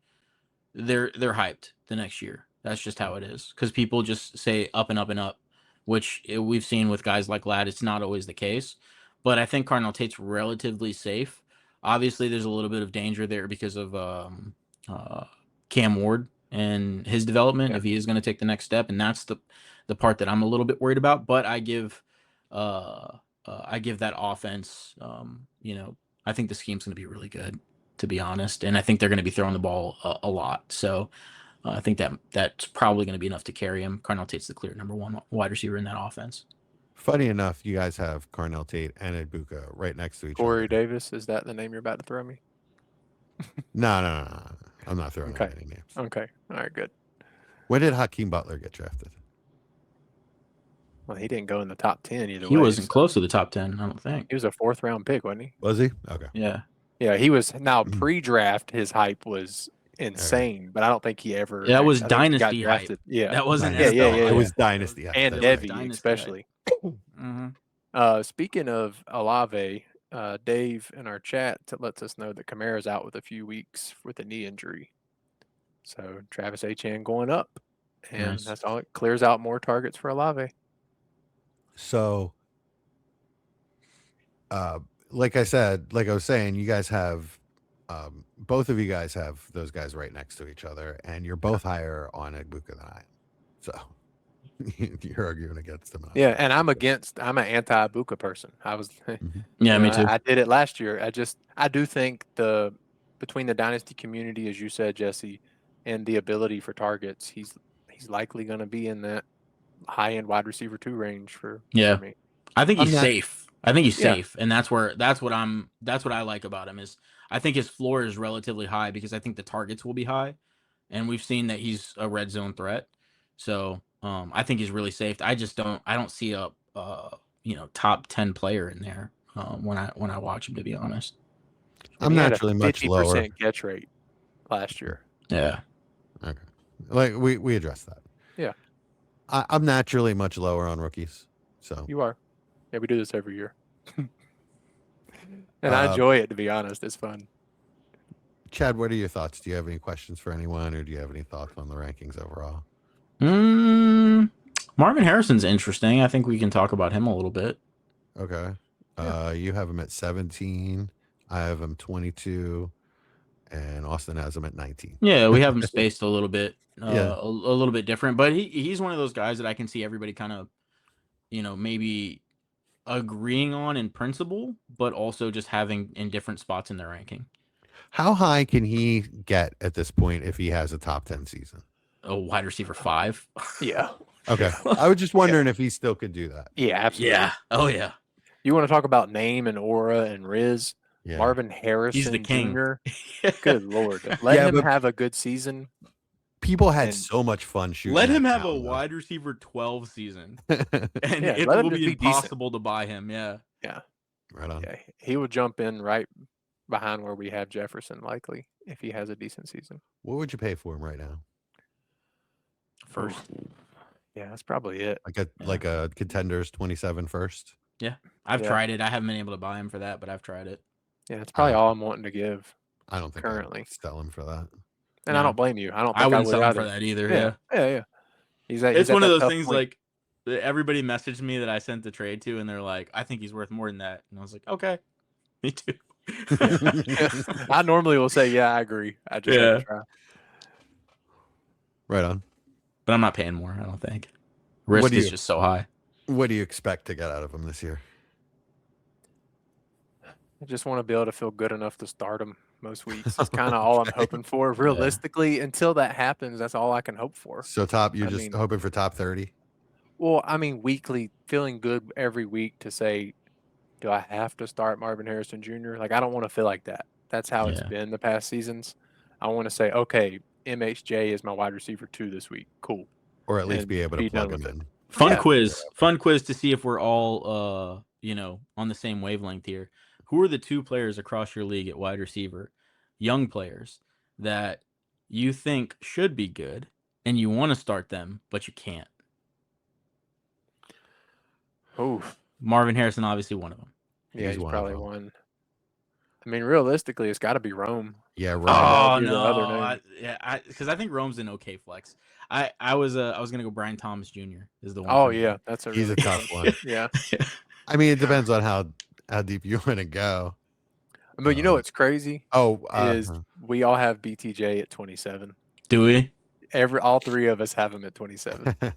they're hyped the next year. That's just how it is because people just say up and up and up, which we've seen with guys like Ladd. It's not always the case, but I think Cardinal Tate's relatively safe. Obviously, there's a little bit of danger there because of Cam Ward and his development if he is going to take the next step, and that's the part that I'm a little bit worried about. But I give that offense. I think the scheme's going to be really good, to be honest, and I think they're going to be throwing the ball a lot. So I think that's probably going to be enough to carry him. Cardinal Tate's the clear number 1 wide receiver in that offense. Funny enough, you guys have Carnell Tate and Ibuka right next to each other. Corey Davis, is that the name you're about to throw me? No. I'm not throwing out any names. Okay. All right, good. When did Hakeem Butler get drafted? Well, he didn't go in the top 10 either way. He wasn't close to the top 10, I don't think. He was a 4th round pick, wasn't he? Was he? Okay. Yeah. Yeah, he was. Now, pre-draft, his hype was insane, but I don't think he ever. Yeah, that was I think he got Dynasty hype. drafted. Yeah, That wasn't Yeah. It was Dynasty. and That's right. Devy Dynasty especially. Mm-hmm. Speaking of Olave, Dave in our chat lets us know that Kamara's out with a few weeks with a knee injury. So Travis Etienne going up, and Nice. that's all. It clears out more targets for Olave. So, like I was saying, you guys have, both of you guys have those guys right next to each other, and you're both higher on Ibuka than I am. So you're arguing against him. Yeah, and I'm an anti-Ibuka person. I was. Yeah, me too. I did it last year. I do think between the Dynasty community, as you said, Jesse, and the ability for targets, he's likely going to be in that high-end wide receiver 2 range for me. I think he's safe. I think he's safe, and that's what I like about him is I think his floor is relatively high because I think the targets will be high, and we've seen that he's a red zone threat. So I think he's really safe. I don't see a top 10 player in there when I watch him, to be honest. I'm naturally much lower. 50% catch rate last year. Yeah. Okay. Like we addressed that. Yeah. I'm naturally much lower on rookies. So You are. Yeah, we do this every year. And I enjoy it, to be honest. It's fun. Chad, what are your thoughts? Do you have any questions for anyone, or do you have any thoughts on the rankings overall? Marvin Harrison's interesting. I think we can talk about him a little bit. Okay. You have him at 17. I have him 22, and Austin has him at 19. Yeah, we have him spaced a little bit, Yeah. a little bit different. But he's one of those guys that I can see everybody kind of, maybe agreeing on in principle, but also just having in different spots in their ranking. How high can he get at this point if he has a top 10 season? A wide receiver 5. Yeah. Okay. I was just wondering if he still could do that. Yeah, absolutely. Yeah. Oh yeah. You want to talk about name and aura and Riz? Yeah. Marvin Harrison He's the king. Jr. Good Lord. Let him have a good season. People had And so much fun shooting. Let him that have a down, though. wide receiver 12 season, Yeah, and it let him will just be be decent. impossible to buy him. Yeah. Right on. Yeah, he will jump in right behind where we have Jefferson, likely, if he has a decent season. What would you pay for him right now? First. Yeah, that's probably it. Like a Contenders 27 first? I've tried it. I haven't been able to buy him for that, but I've tried it. Yeah, that's probably all I'm wanting to give. I don't think Currently. I'd sell him for that. And No. I don't blame you. I don't think I wouldn't would sell him either. for that either. Yeah. Yeah. He's It's at one of that those tough things point. like everybody messaged me that I sent the trade to, and they're like, "I think he's worth more than that," and I was like, "Okay, me too." I normally will say, yeah, I agree. I just have to try. Right on. But I'm not paying more. I don't think. Risk do is you- just so high. What do you expect to get out of him this year? I just want to be able to feel good enough to start him most weeks. It's kind of all I'm hoping for. Realistically, until that happens, that's all I can hope for. So you're just hoping for top 30? Well, I mean, weekly, feeling good every week to say, do I have to start Marvin Harrison Jr.? Like, I don't want to feel like that. That's how it's Yeah. been the past seasons. I want to say, okay, MHJ is my wide receiver 2 this week. Cool. Or at least And be able to be done plug him with it. in. Fun Yeah. quiz to see if we're all on the same wavelength here. Who are the 2 players across your league at wide receiver, young players, that you think should be good and you want to start them, but you can't? Oof. Marvin Harrison, obviously one of them. Yeah, he's one of probably them. one. I mean, realistically, it's got to be Rome. Yeah, Rome. That Oh would be the other no, name. because I think Rome's an okay flex. I was gonna go Brian Thomas Jr. is the one. Oh for me. yeah, that's a He's really a tough one. Yeah, I mean, it depends on how deep you want to go. but you know what's crazy is we all have BTJ at 27. Do we? All 3 of us have him at 27. Okay.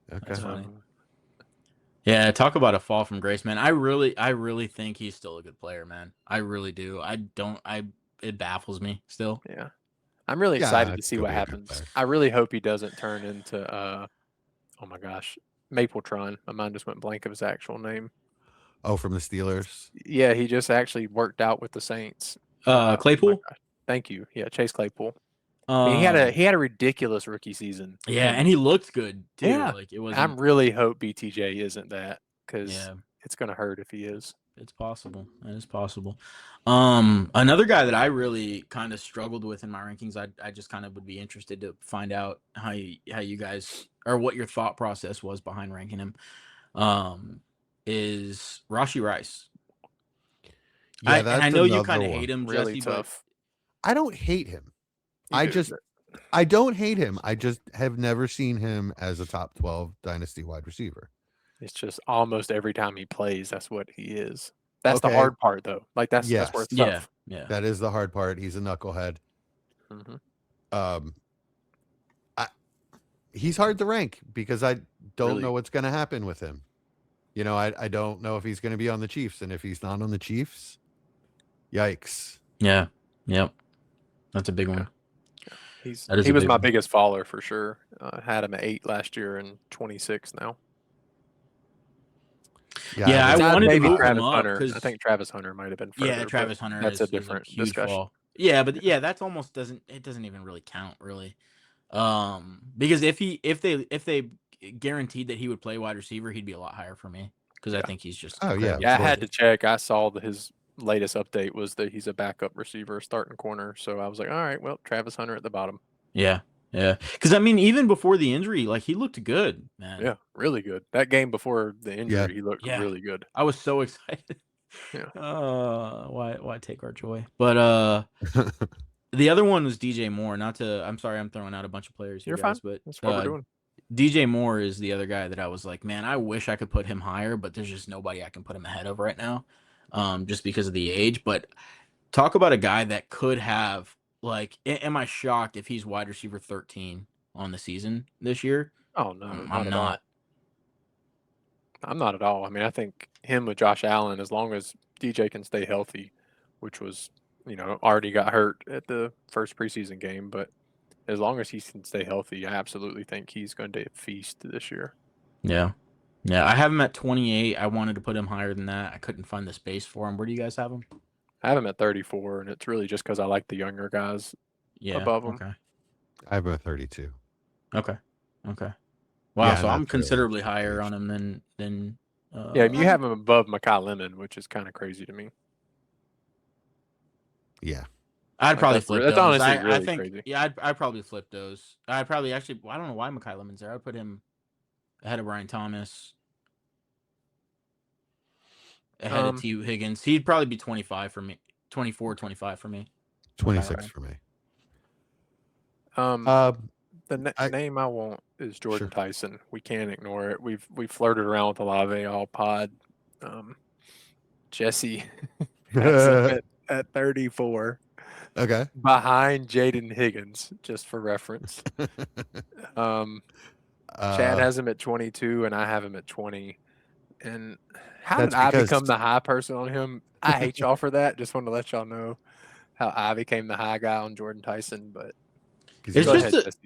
That's funny. Yeah, talk about a fall from grace, man. I really think he's still a good player, man. I really do. It baffles me still. Yeah. I'm really excited to see what happens. I really hope he doesn't turn into oh my gosh, Mapletron. My mind just went blank of his actual name. Oh, from the Steelers? Yeah, he just actually worked out with the Saints. Claypool? Oh thank you. Yeah, Chase Claypool. I mean, he had a ridiculous rookie season. Yeah, and he looked good too. Yeah. Like it was. I really hope BTJ isn't that, because Yeah, it's gonna hurt if he is. it's possible. It is possible. Another guy that I really kind of struggled with in my rankings, I just kind of would be interested to find out how you guys, or what your thought process was behind ranking him. Is Rashee Rice. Yeah, I know you kind of hate him, Really Jesse, tough. I don't hate him. You I don't hate him. I just have never seen him as a top 12 dynasty wide receiver. It's just almost every time he plays, that's what he is. That's the Okay. hard part, though. Like that's where it's tough. Yeah. That is the hard part. He's a knucklehead. Mhm. He's hard to rank because I don't Really? know what's going to happen with him. I don't know if he's going to be on the Chiefs, and if he's not on the Chiefs, yikes. Yeah. Yep. That's a big one. He was my biggest faller for sure. Had him at 8 last year and 26 now. Yeah, I wanted to move Travis him up Hunter. because I think Travis Hunter might have been further. yeah, Travis Hunter. That's a is different huge discussion. fall. Yeah, but yeah, that's almost doesn't even really count really, because if they guaranteed that he would play wide receiver, he'd be a lot higher for me because I think he's just yeah. I had to check. I saw his latest update was that he's a backup receiver, starting corner. So I was like, all right, well, Travis Hunter at the bottom. Yeah. Because I mean, even before the injury, like he looked good, man. Yeah, really good. That game before the injury, he looked really good. I was so excited. Yeah. Why take our joy? But the other one was DJ Moore. I'm sorry, I'm throwing out a bunch of players here, You're guys, fine. but That's what we're doing. DJ Moore is the other guy that I was like, man, I wish I could put him higher, but there's just nobody I can put him ahead of right now, just because of the age. But talk about a guy that could have, like, am I shocked if he's wide receiver 13 on the season this year? Oh no, I'm not. I'm not at all. I mean, I think him with Josh Allen, as long as DJ can stay healthy, which was, already got hurt at the first preseason game, but as long as he can stay healthy, I absolutely think he's going to feast this year. Yeah. I have him at 28. I wanted to put him higher than that. I couldn't find the space for him. Where do you guys have him? I have him at 34, and it's really just because I like the younger guys above him. Okay. I have him at 32. Okay. Wow, so I'm considerably higher on him than yeah, you have him above Mekhi Lemon, which is kind of crazy to me. Yeah. I'd probably flip those. That's honestly really crazy. Yeah, I'd probably flip those. I'd probably I don't know why Mekhi Lemon's there. I'd put him ahead of Brian Thomas, ahead of T. Higgins. He'd probably be 25 for me. 24, 25 for me. 26 for me. The name I want is Jordan Tyson. We can't ignore it. We've flirted around with Olave all pod. Jesse at 34. Okay. Behind Jaden Higgins, just for reference. Chad has him at 22, and I have him at 20. And how did I become the high person on him? I hate y'all for that. Just want to let y'all know how I became the high guy on Jordan Tyson. But it's just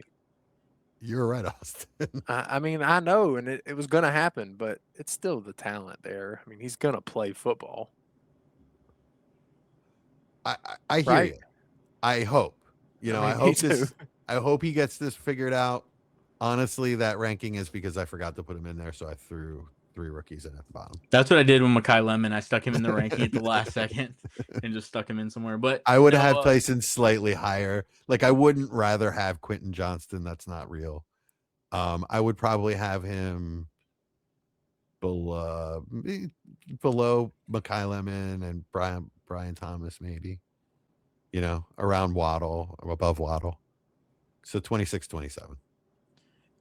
you're right, Austin. I mean, I know, and it was going to happen, but it's still the talent there. I mean, he's going to play football. I hear you. I hope. I hope he gets this figured out. Honestly, that ranking is because I forgot to put him in there, so I threw 3 rookies in at the bottom. That's what I did with Mekhi Lemon. I stuck him in the ranking at the last second and just stuck him in somewhere. But I would have Tyson slightly higher. Like, I wouldn't rather have Quentin Johnston. That's not real. I would probably have him below Mekhi Lemon and Brian Thomas, maybe. Around Waddle or above Waddle. So 26, 27.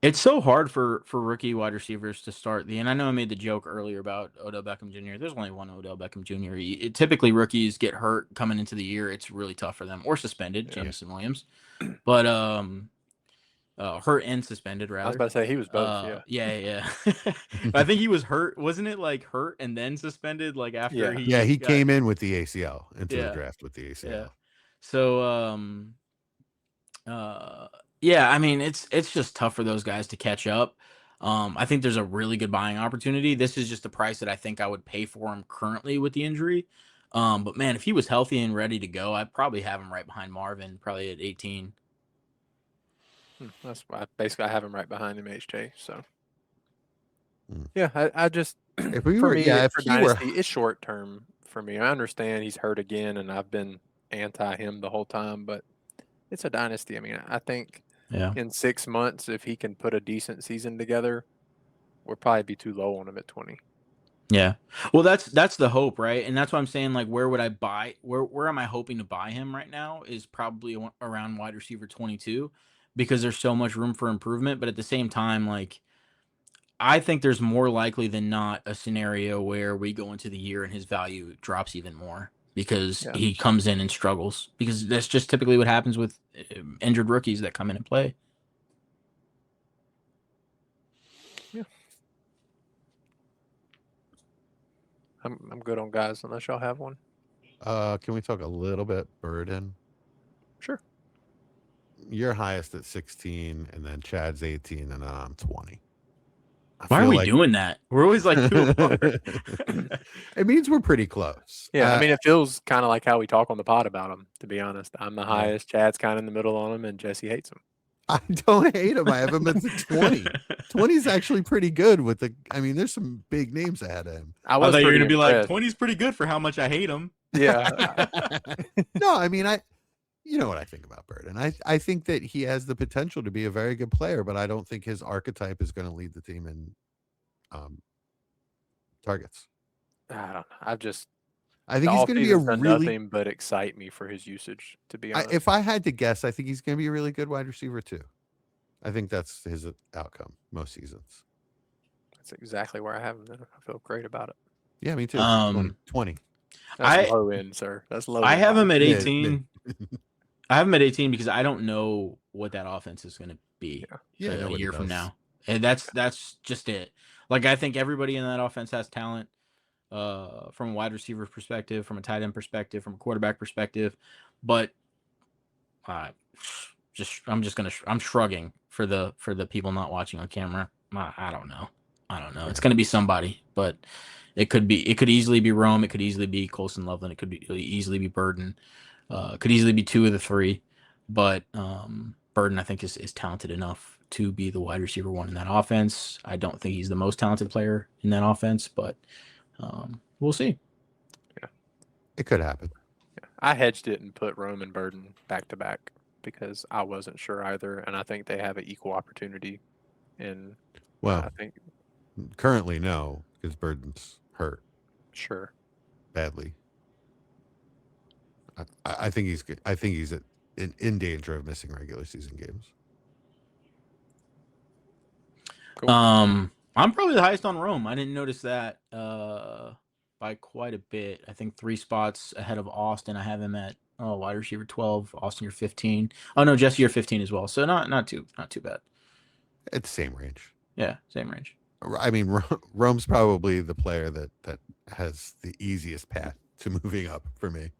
It's so hard for rookie wide receivers to start and I know I made the joke earlier about Odell Beckham Jr. There's only one Odell Beckham Jr. Typically rookies get hurt coming into the year. It's really tough for them, or suspended, Jameson Williams. But hurt and suspended, rather. I was about to say he was both. Yeah. I think he was hurt. Wasn't it like hurt and then suspended? Like after he came in with the ACL into the draft with the ACL. Yeah. So I mean, it's just tough for those guys to catch up. I think there's a really good buying opportunity. This is just the price that I think I would pay for him currently with the injury. But man, if he was healthy and ready to go, I'd probably have him right behind Marvin, probably at 18. That's why basically I have him right behind him, HJ. So I just if we were, for Dynasty, it's short term for me. I understand he's hurt again, and I've been anti him the whole time, but it's a Dynasty. I mean, I think in 6 months, if he can put a decent season together, we'll probably be too low on him at 20. Yeah. Well, that's the hope, right? And that's why I'm saying, like, where would I buy? Where am I hoping to buy him right now is probably around wide receiver 22, because there's so much room for improvement. But at the same time, like, I think there's more likely than not a scenario where we go into the year and his value drops even more because he comes in and struggles, because that's just typically what happens with injured rookies that come in and play. Yeah. I'm good on guys unless y'all have one. Can we talk a little bit Burden? Sure. You're highest at 16, and then Chad's 18, and I'm 20. Why are we doing that? We're always like 2 apart. It means we're pretty close. Yeah, I mean, it feels kind of like how we talk on the pod about him, to be honest. I'm the highest, Chad's kind of in the middle on him, and Jesse hates him. I don't hate him. I have him at the 20. 20 is actually pretty good there's some big names ahead of him. I thought you were going to be like, 20 is pretty good for how much I hate him. Yeah. No, I mean, you know what I think about Burden. I think that he has the potential to be a very good player, but I don't think his archetype is going to lead the team in targets. I don't know. I think he's going to be a really nothing but excite me for his usage, to be honest. If I had to guess, I think he's going to be a really good wide receiver too. I think that's his outcome most seasons. That's exactly where I have him. Then I feel great about it. Yeah, me too. 20. That's low end, sir. That's low. I have him at 18. I have him at 18 because I don't know what that offense is going to be a year from now, and that's just it. Like, I think everybody in that offense has talent. From a wide receiver perspective, from a tight end perspective, from a quarterback perspective, but I'm shrugging for the people not watching on camera. I don't know. It's going to be somebody, but it could easily be Rome. It could easily be Colson Loveland. It could easily be Burden. Could easily be 2 of the 3, but Burden, I think, is talented enough to be the wide receiver 1 in that offense. I don't think he's the most talented player in that offense, but we'll see. Yeah, it could happen. Yeah. I hedged it and put Rome and Burden back to back because I wasn't sure either, and I think they have an equal opportunity. And well, I think currently no, because Burden's hurt. Sure. Badly. I think he's good. I think he's in danger of missing regular season games. Cool. I'm probably the highest on Rome. I didn't notice that by quite a bit. I think 3 spots ahead of Austin. I have him at wide receiver 12. Austin, you're 15. Oh no, Jesse, you're 15 as well. So not too bad. It's the same range. Yeah, same range. I mean, Rome's probably the player that has the easiest path to moving up for me.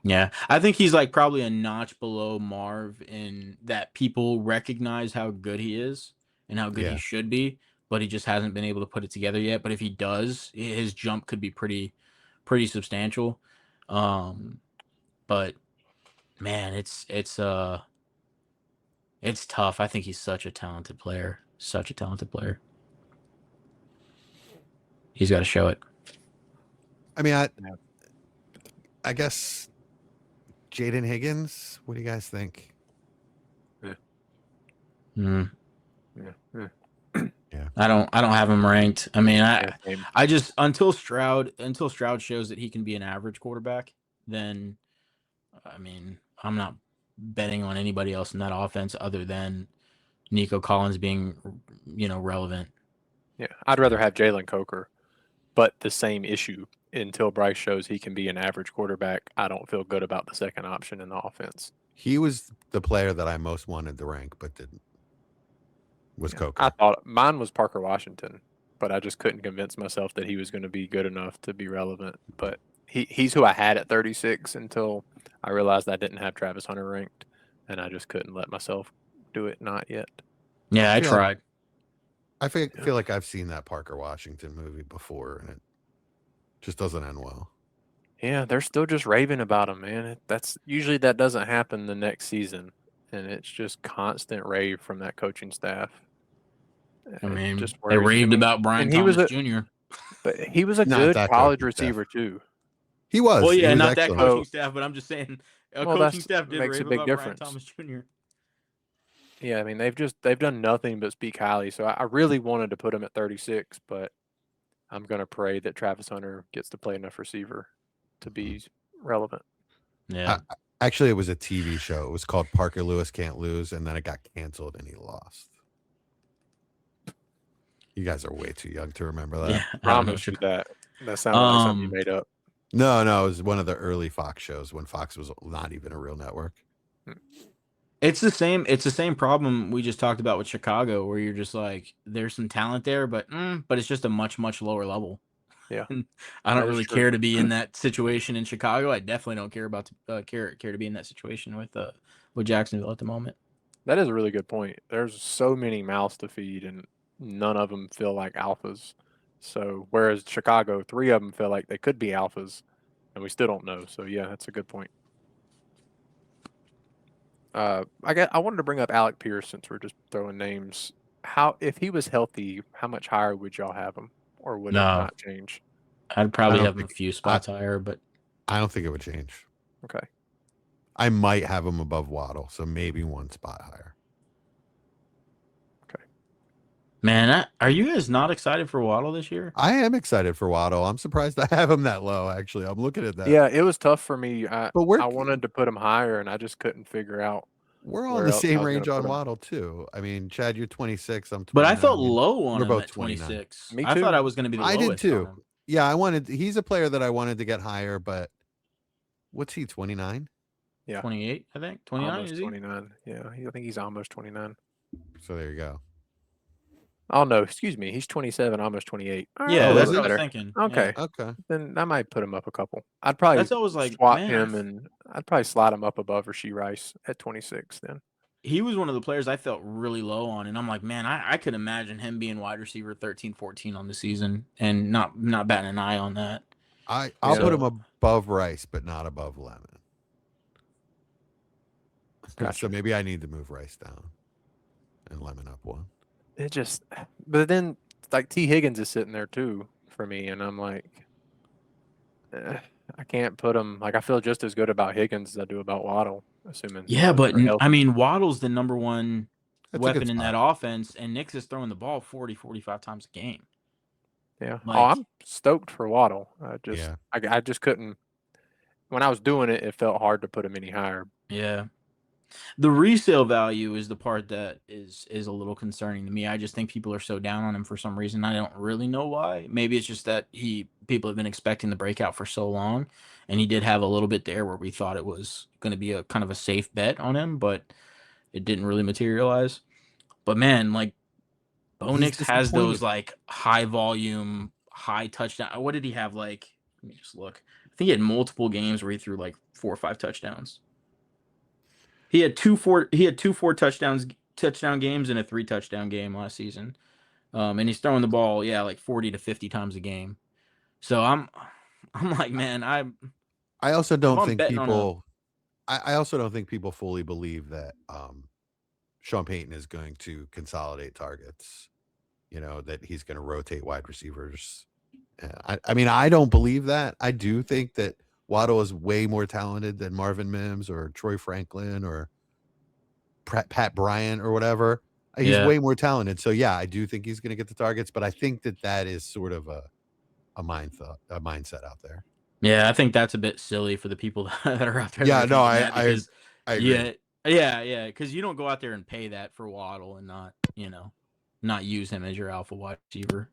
Yeah, I think he's like probably a notch below Marv in that people recognize how good he is and how good he should be, but he just hasn't been able to put it together yet. But if he does, his jump could be pretty substantial. But man, it's tough. I think he's such a talented player. he's got to show it. I mean, I guess Jaden Higgins. What do you guys think? Mm. Yeah. I don't have him ranked. I mean, Same. I just until Stroud shows that he can be an average quarterback, then I mean, I'm not betting on anybody else in that offense other than Nico Collins being, relevant. Yeah, I'd rather have Jalen Coker, but the same issue. Until Bryce shows he can be an average quarterback, I don't feel good about the second option in the offense. He was the player that I most wanted to rank, but didn't. Was Coker. I thought mine was Parker Washington, but I just couldn't convince myself that he was going to be good enough to be relevant. But he's who I had at 36 until I realized I didn't have Travis Hunter ranked, and I just couldn't let myself do it not yet. Yeah, I feel tried. I feel like I've seen that Parker Washington movie before, and it just doesn't end well. Yeah, they're still just raving about him, man. That's usually that doesn't happen the next season, and it's just constant rave from that coaching staff. I mean, just they worries. raved about Brian and he Thomas was Jr. But he was a Not good that college coaching staff. receiver too. He was. Well, He yeah, was not excellent. that coaching staff, but I'm just saying, coaching staff did makes a rave big about difference. Brian Thomas Jr. Yeah, I mean they've done nothing but speak highly. So I really wanted to put him at 36, but I'm gonna pray that Travis Hunter gets to play enough receiver to be relevant. Yeah. Actually, it was a TV show. It was called Parker Lewis Can't Lose, and then it got canceled, and he lost. You guys are way too young to remember that. Yeah, Promise you that. That sounded like something you made up. No, it was one of the early Fox shows when Fox was not even a real network. It's the same problem we just talked about with Chicago, where you're just like, there's some talent there, but it's just a much, much lower level. Yeah. And I don't That is really true. care to be in that situation in Chicago. I definitely don't care about care to be in that situation with Jacksonville at the moment. That is a really good point. There's so many mouths to feed, and none of them feel like alphas. So whereas Chicago, 3 of them feel like they could be alphas, and we still don't know. So yeah, that's a good point. I wanted to bring up Alec Pierce since we're just throwing names. If he was healthy, how much higher would y'all have him, or would it not change? I'd probably I don't have him a few spots higher, but I don't think it would change. Okay. I might have him above Waddle, so maybe 1 spot higher. Okay. Man, are you guys not excited for Waddle this year? I am excited for Waddle. I'm surprised I have him that low, actually. I'm looking at that. Yeah, it was tough for me. I But wanted to put him higher, and I just couldn't figure out. we're all where in the else I same was range gonna on put him. Waddle, too. I mean, Chad, you're 26. I'm 29. But I felt low on We're him both at 29. 26. Me I too. thought I was going to be the I lowest. did on too. him. Yeah, he's a player that I wanted to get higher, but what's he, 29? Yeah. 28, I think. 29, Almost is he? 29. Yeah, I think he's almost 29. So there you go. Oh no, excuse me. He's 27, almost 28. All right, Yeah, Oh, that's is what I he? was thinking. Okay. Yeah. Okay. Then I might put him up a couple. I'd probably That's always like, swap man, him, and I'd probably slide him up above Rashee Rice at 26 then. he was one of the players I felt really low on, and I'm like, man, I could imagine him being wide receiver 13, 14 on the season and not batting an eye on that. I'll put him above Rice, but not above Lemon. Gotcha. So maybe I need to move Rice down and Lemon up 1. But then like T. Higgins is sitting there too for me, and I'm like, I can't put him. Like I feel just as good about Higgins as I do about Waddle, assuming. Yeah, both but are healthy. I mean, Waddle's the number one That's a good weapon in that spot. offense, and Nix is throwing the ball 40, 45 times a game. Yeah. Like- I'm stoked for Waddle. Yeah. I just couldn't. When I was doing it, it felt hard to put him any higher. Yeah. The resale value is the part that is a little concerning to me. I just think people are so down on him for some reason. I don't really know why. Maybe it's just that people have been expecting the breakout for so long, and he did have a little bit there where we thought it was going to be a kind of a safe bet on him, but it didn't really materialize. But man, like Bo He's Nix has those disappointed. like high volume, high touchdown. What did he have? Like, let me just look. I think he had multiple games where he threw like 4 or 5 touchdowns. He had two 4 touchdown games and a 3 touchdown game last season. And he's throwing the ball, like 40 to 50 times a game. So I'm like, man, I also don't I'm think betting on people. I also don't think people fully believe that Sean Payton is going to consolidate targets. You know, that he's going to rotate wide receivers I mean, I don't believe that. I do think that Waddle is way more talented than Marvin Mims or Troy Franklin or Pat Bryant or whatever. He's Yeah. way more talented. So yeah, I do think he's going to get the targets, but I think that is sort of a mindset out there. Yeah, I think that's a bit silly for the people that are out there. Yeah, that no, are thinking that because I agree. yeah, because you don't go out there and pay that for Waddle and not use him as your alpha wide receiver.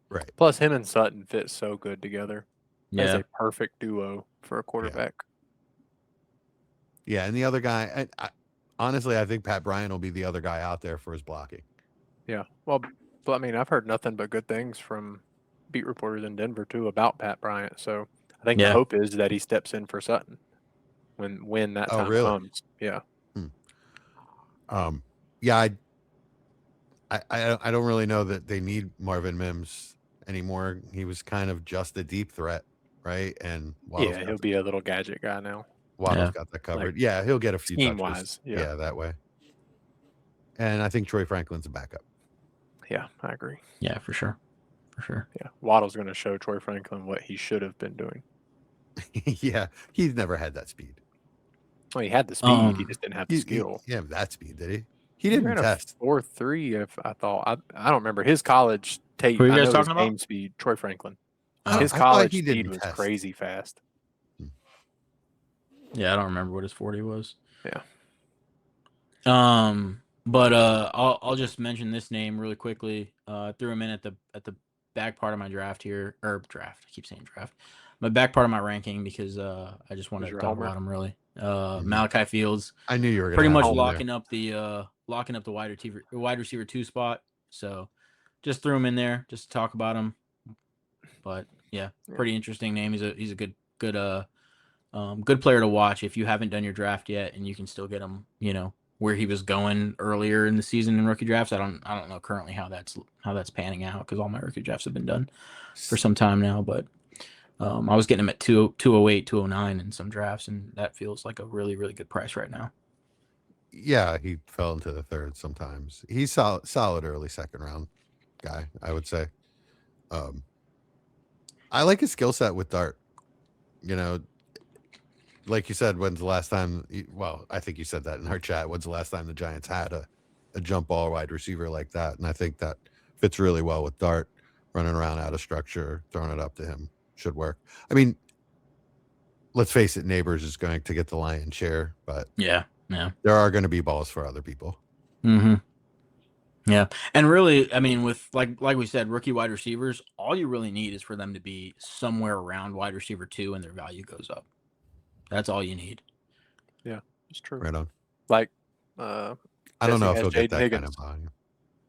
Right. Plus, him and Sutton fit so good together. That's Yeah, a perfect duo for a quarterback. Yeah, and the other guy, honestly, I think Pat Bryant will be the other guy out there for his blocking. Yeah. Well, but I mean, I've heard nothing but good things from beat reporters in Denver too about Pat Bryant. So I think the Yeah. hope is that he steps in for Sutton when that time really? comes. Yeah. Yeah, I don't really know that they need Marvin Mims anymore. He was kind of just a deep threat, right? And Waddle's He'll be a little gadget guy now. Waddle's Yeah. got that covered. Yeah, he'll get a few Scheme touches. wise, yeah. That way. And I think Troy Franklin's a backup. Yeah, I agree. Yeah, for sure. For sure. Yeah. Waddle's going to show Troy Franklin what he should have been doing. Yeah, he's never had that speed. Well, he had the speed, he just didn't have the skill. Yeah, that speed, did he? He didn't ran test. a 4.3. If I thought I don't remember his college tape. Who are you I guys know his talking about? game speed. Troy Franklin. Oh, His I thought college he speed didn't was test. crazy fast. Yeah, I don't remember what his 40 was. Yeah. But I'll just mention this name really quickly. Threw him in at the back part of my draft here, or draft. I keep saying draft. My back part of my ranking because I just wanted to talk about him really. Malachi Fields. I knew you were pretty much have him locking up the wide receiver 2 spot. So just threw him in there just to talk about him. But yeah, pretty interesting name. He's a good player to watch if you haven't done your draft yet, and you can still get him. Where he was going earlier in the season in rookie drafts. I don't know currently how that's panning out because all my rookie drafts have been done for some time now. But I was getting him at 208, 209 in some drafts, and that feels like a really, really good price right now. Yeah, he fell into the third sometimes. He's solid early second round guy, I would say. I like his skill set with Dart. Like you said, when's the last time? Well, I think you said that in our chat. When's the last time the Giants had a jump ball wide receiver like that? And I think that fits really well with Dart running around out of structure, throwing it up to him should work. I mean, let's face it, Neighbors is going to get the lion's share, but yeah, there are going to be balls for other people. Mm-hmm. Yeah, and really, I mean, with like we said, rookie wide receivers, all you really need is for them to be somewhere around wide receiver 2, and their value goes up. That's all you need. Yeah, it's true. Right on. Like, I don't know if he'll get that Higgins. kind of volume.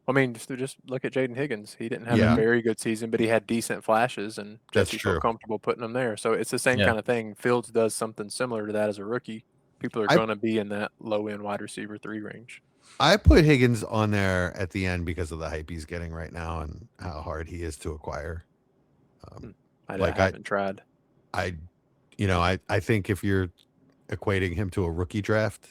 I mean, just look at Jaden Higgins. He didn't have a very good season, but he had decent flashes, and Jesse felt comfortable putting him there. So it's the same kind of thing. Fields does something similar to that as a rookie. People are going to be in that low-end wide receiver 3 range. I put Higgins on there at the end because of the hype he's getting right now and how hard he is to acquire. I haven't tried. I think if you're equating him to a rookie draft,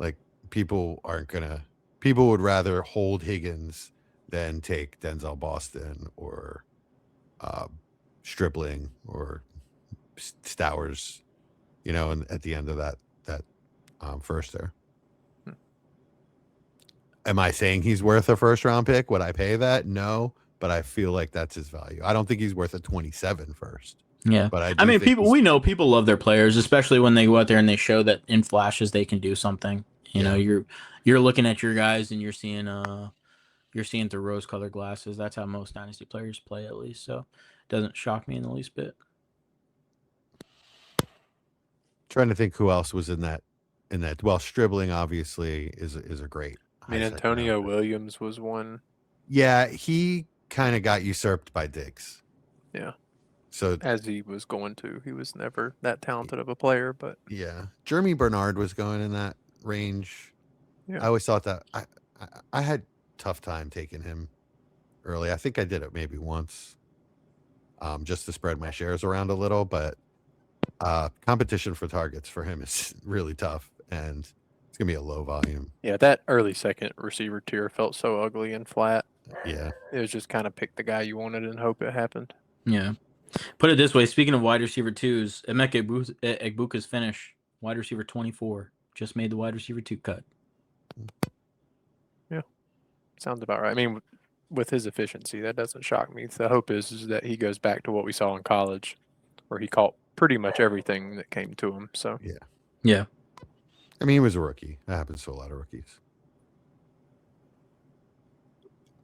like people would rather hold Higgins than take Denzel Boston or Stripling or Stowers, and at the end of that first there. Am I saying he's worth a first round pick? Would I pay that? No, but I feel like that's his value. I don't think he's worth a 27 first. Yeah, but I mean, we know people love their players, especially when they go out there and they show that in flashes they can do something. You're looking at your guys and you're seeing through rose-colored glasses. That's how most Dynasty players play, at least. So it doesn't shock me in the least bit. Trying to think who else was in that. Well, Stribling obviously is a great. I mean, Antonio Williams was one. Yeah, he kind of got usurped by Diggs. Yeah. So as he was going to, he was never that talented of a player, but yeah, Jeremy Bernard was going in that range. Yeah. I always thought that I had tough time taking him early. I think I did it maybe once, just to spread my shares around a little. But competition for targets for him is really tough, and it's gonna be a low volume. Yeah, that early second receiver tier felt so ugly and flat. Yeah, it was just kind of pick the guy you wanted and hope it happened. Yeah. Put it this way. Speaking of wide receiver twos, Emeka Egbuka's finish, wide receiver 24, just made the wide receiver 2 cut. Yeah, sounds about right. I mean, with his efficiency, that doesn't shock me. The hope is that he goes back to what we saw in college, where he caught pretty much everything that came to him. So Yeah. I mean, he was a rookie. That happens to a lot of rookies.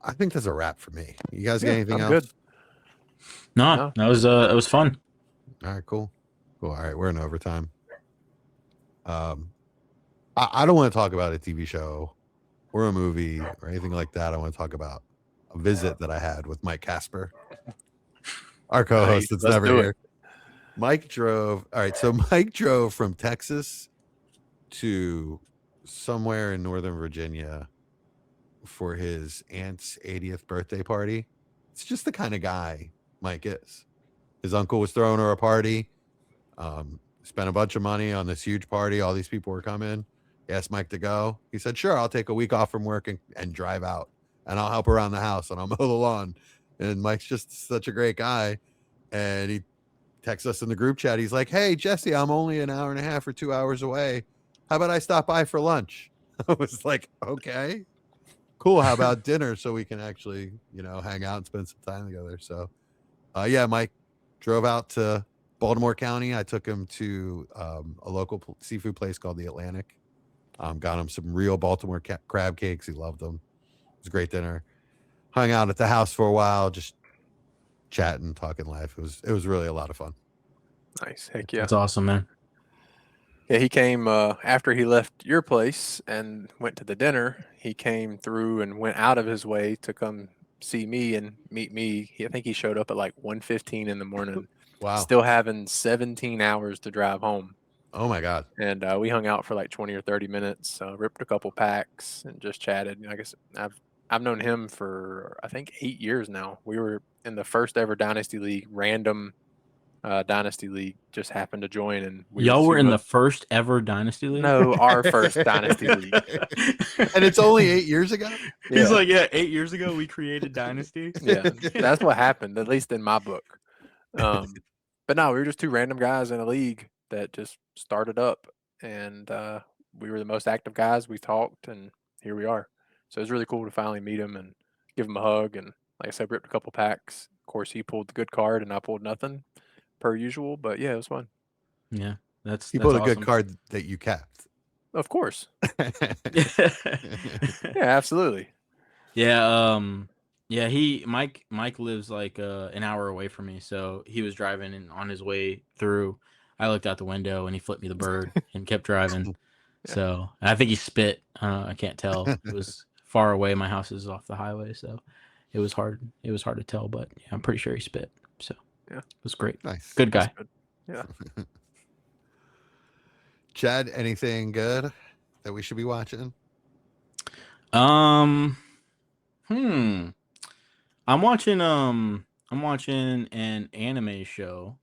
I think that's a wrap for me. You guys got anything I'm else? good. No, that was it was fun. All right, cool. All right, we're in overtime. I don't want to talk about a TV show or a movie or anything like that. I want to talk about a visit that I had with Mike Casper, our co-host that's let's never do here. it. Mike drove. All right, so Mike drove from Texas to somewhere in Northern Virginia for his aunt's 80th birthday party. It's just the kind of guy Mike is. His uncle was throwing her a party. Spent a bunch of money on this huge party. All these people were coming. He asked Mike to go. He said, sure, I'll take a week off from work and drive out. And I'll help around the house and I'll mow the lawn. And Mike's just such a great guy. And he texts us in the group chat. He's like, hey, Jesse, I'm only an hour and a half or 2 hours away. How about I stop by for lunch? I was like, okay, cool. How about dinner so we can actually, hang out and spend some time together? So, yeah, Mike drove out to Baltimore County. I took him to a local seafood place called the Atlantic. Got him some real Baltimore crab cakes. He loved them. It was a great dinner. Hung out at the house for a while, just chatting, talking life. It was really a lot of fun. Nice. Heck yeah. That's awesome, man. Yeah, he came after he left your place and went to the dinner. He came through and went out of his way to come see me and meet me. I think he showed up at like 1:15 in the morning. Wow. Still having 17 hours to drive home. Oh my God. And we hung out for like 20 or 30 minutes, ripped a couple packs and just chatted. I guess I've known him for, I think, 8 years now. We were in the first ever Dynasty League, random Dynasty League, just happened to join. And Y'all were in the first ever Dynasty League? No, our first Dynasty League. And it's only 8 years ago? He's like, 8 years ago we created Dynasty. Yeah, that's what happened, at least in my book. But no, we were just two random guys in a league that just started up, and we were the most active guys. We talked, and here we are. So it was really cool to finally meet him and give him a hug. And like I said, ripped a couple packs. Of course, he pulled the good card, and I pulled nothing, per usual. But yeah, it was fun. Yeah, he pulled a good card that you kept. Of course. Yeah, absolutely. Yeah. Yeah, Mike lives like an hour away from me, so he was driving, and on his way through, I looked out the window and he flipped me the bird and kept driving. Yeah. So I think he spit. I can't tell. It was far away. My house is off the highway, so it was hard. It was hard to tell, but yeah, I'm pretty sure he spit. So yeah, it was great. Nice, good guy. Good. Yeah. Chad, anything good that we should be watching? I'm watching an anime show.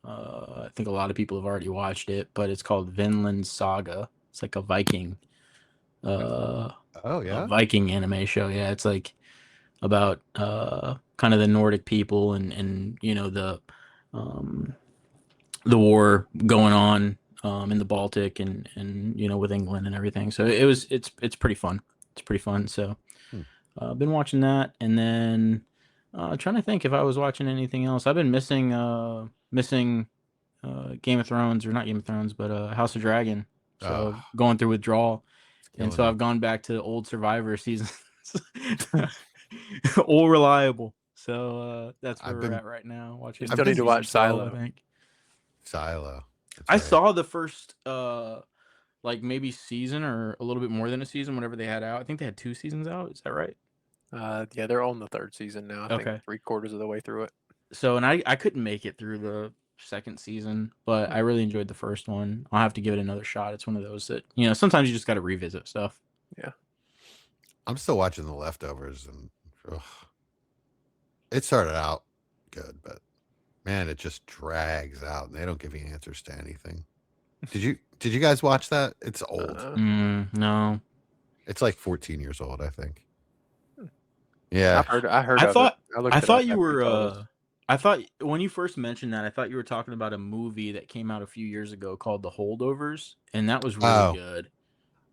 I think a lot of people have already watched it, but it's called Vinland Saga. It's like a Viking a Viking anime show. Yeah, it's like about kind of the Nordic people and the war going on in the Baltic and with England and everything. So it's pretty fun. It's pretty fun. So I've been watching that, and then trying to think if I was watching anything else. I've been missing Game of Thrones, or not Game of Thrones, but House of Dragon. So going through withdrawal, and so I've gone back to old Survivor seasons, all reliable. So that's where we're at right now. Watching. You still need to watch Silo. I think Silo. I saw the first like maybe season or a little bit more than a season, whatever they had out. I think they had 2 seasons out. Is that right? Yeah, they're on the 3rd season now. I think 3/4 of the way through it. So, and I couldn't make it through the 2nd season, but I really enjoyed the first one. I'll have to give it another shot. It's one of those that, sometimes you just got to revisit stuff. Yeah. I'm still watching The Leftovers, and it started out good, but man, it just drags out, and they don't give you answers to anything. Did you guys watch that? It's old. No. It's like 14 years old, I think. Yeah. I heard. I thought you were I thought when you first mentioned that, I thought you were talking about a movie that came out a few years ago called The Holdovers, and that was really good.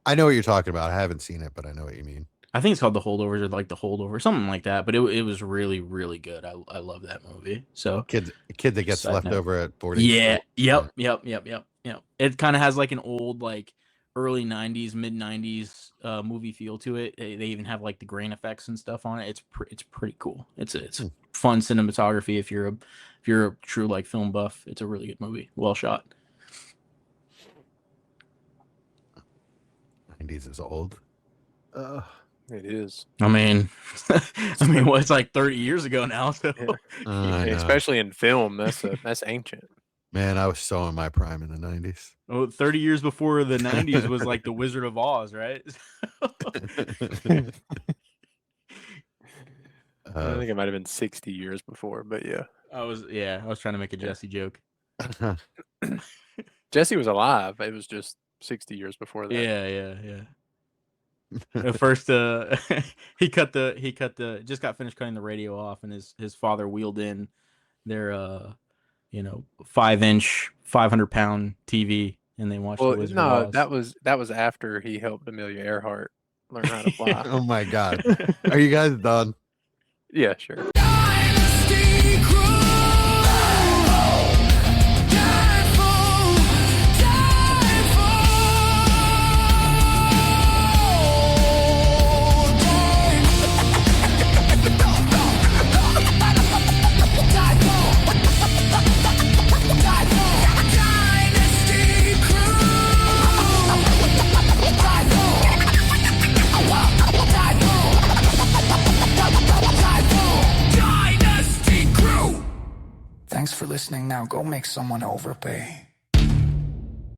I know what you're talking about. I haven't seen it, but I know what you mean. I think it's called The Holdovers or like The Holdover, something like that. But it was really, really good. I love that movie. So Kid that gets Side left note. over at boarding yeah, school. yep. It kind of has like an old like early 90s, mid 90s movie feel to it. They even have like the grain effects and stuff on it. It's pretty cool. It's fun cinematography if you're a true like film buff. It's a really good movie. Well shot. 90s is old. It is. I mean, well, it's like 30 years ago now. So Especially in film, that's ancient. Man, I was so in my prime in the 90s. Oh, 30 years before the 90s was like the Wizard of Oz, right? I think it might have been 60 years before, but yeah. I was trying to make a Jesse joke. Jesse was alive. It was just 60 years before that. Yeah. At first, he just got finished cutting the radio off, and his father wheeled in their 5-inch, 500-pound TV, and they watched the Wizard of Oz. that was after he helped Amelia Earhart learn how to fly. Oh my God. Are you guys done? Yeah, sure. Thanks for listening. Now go make someone overpay.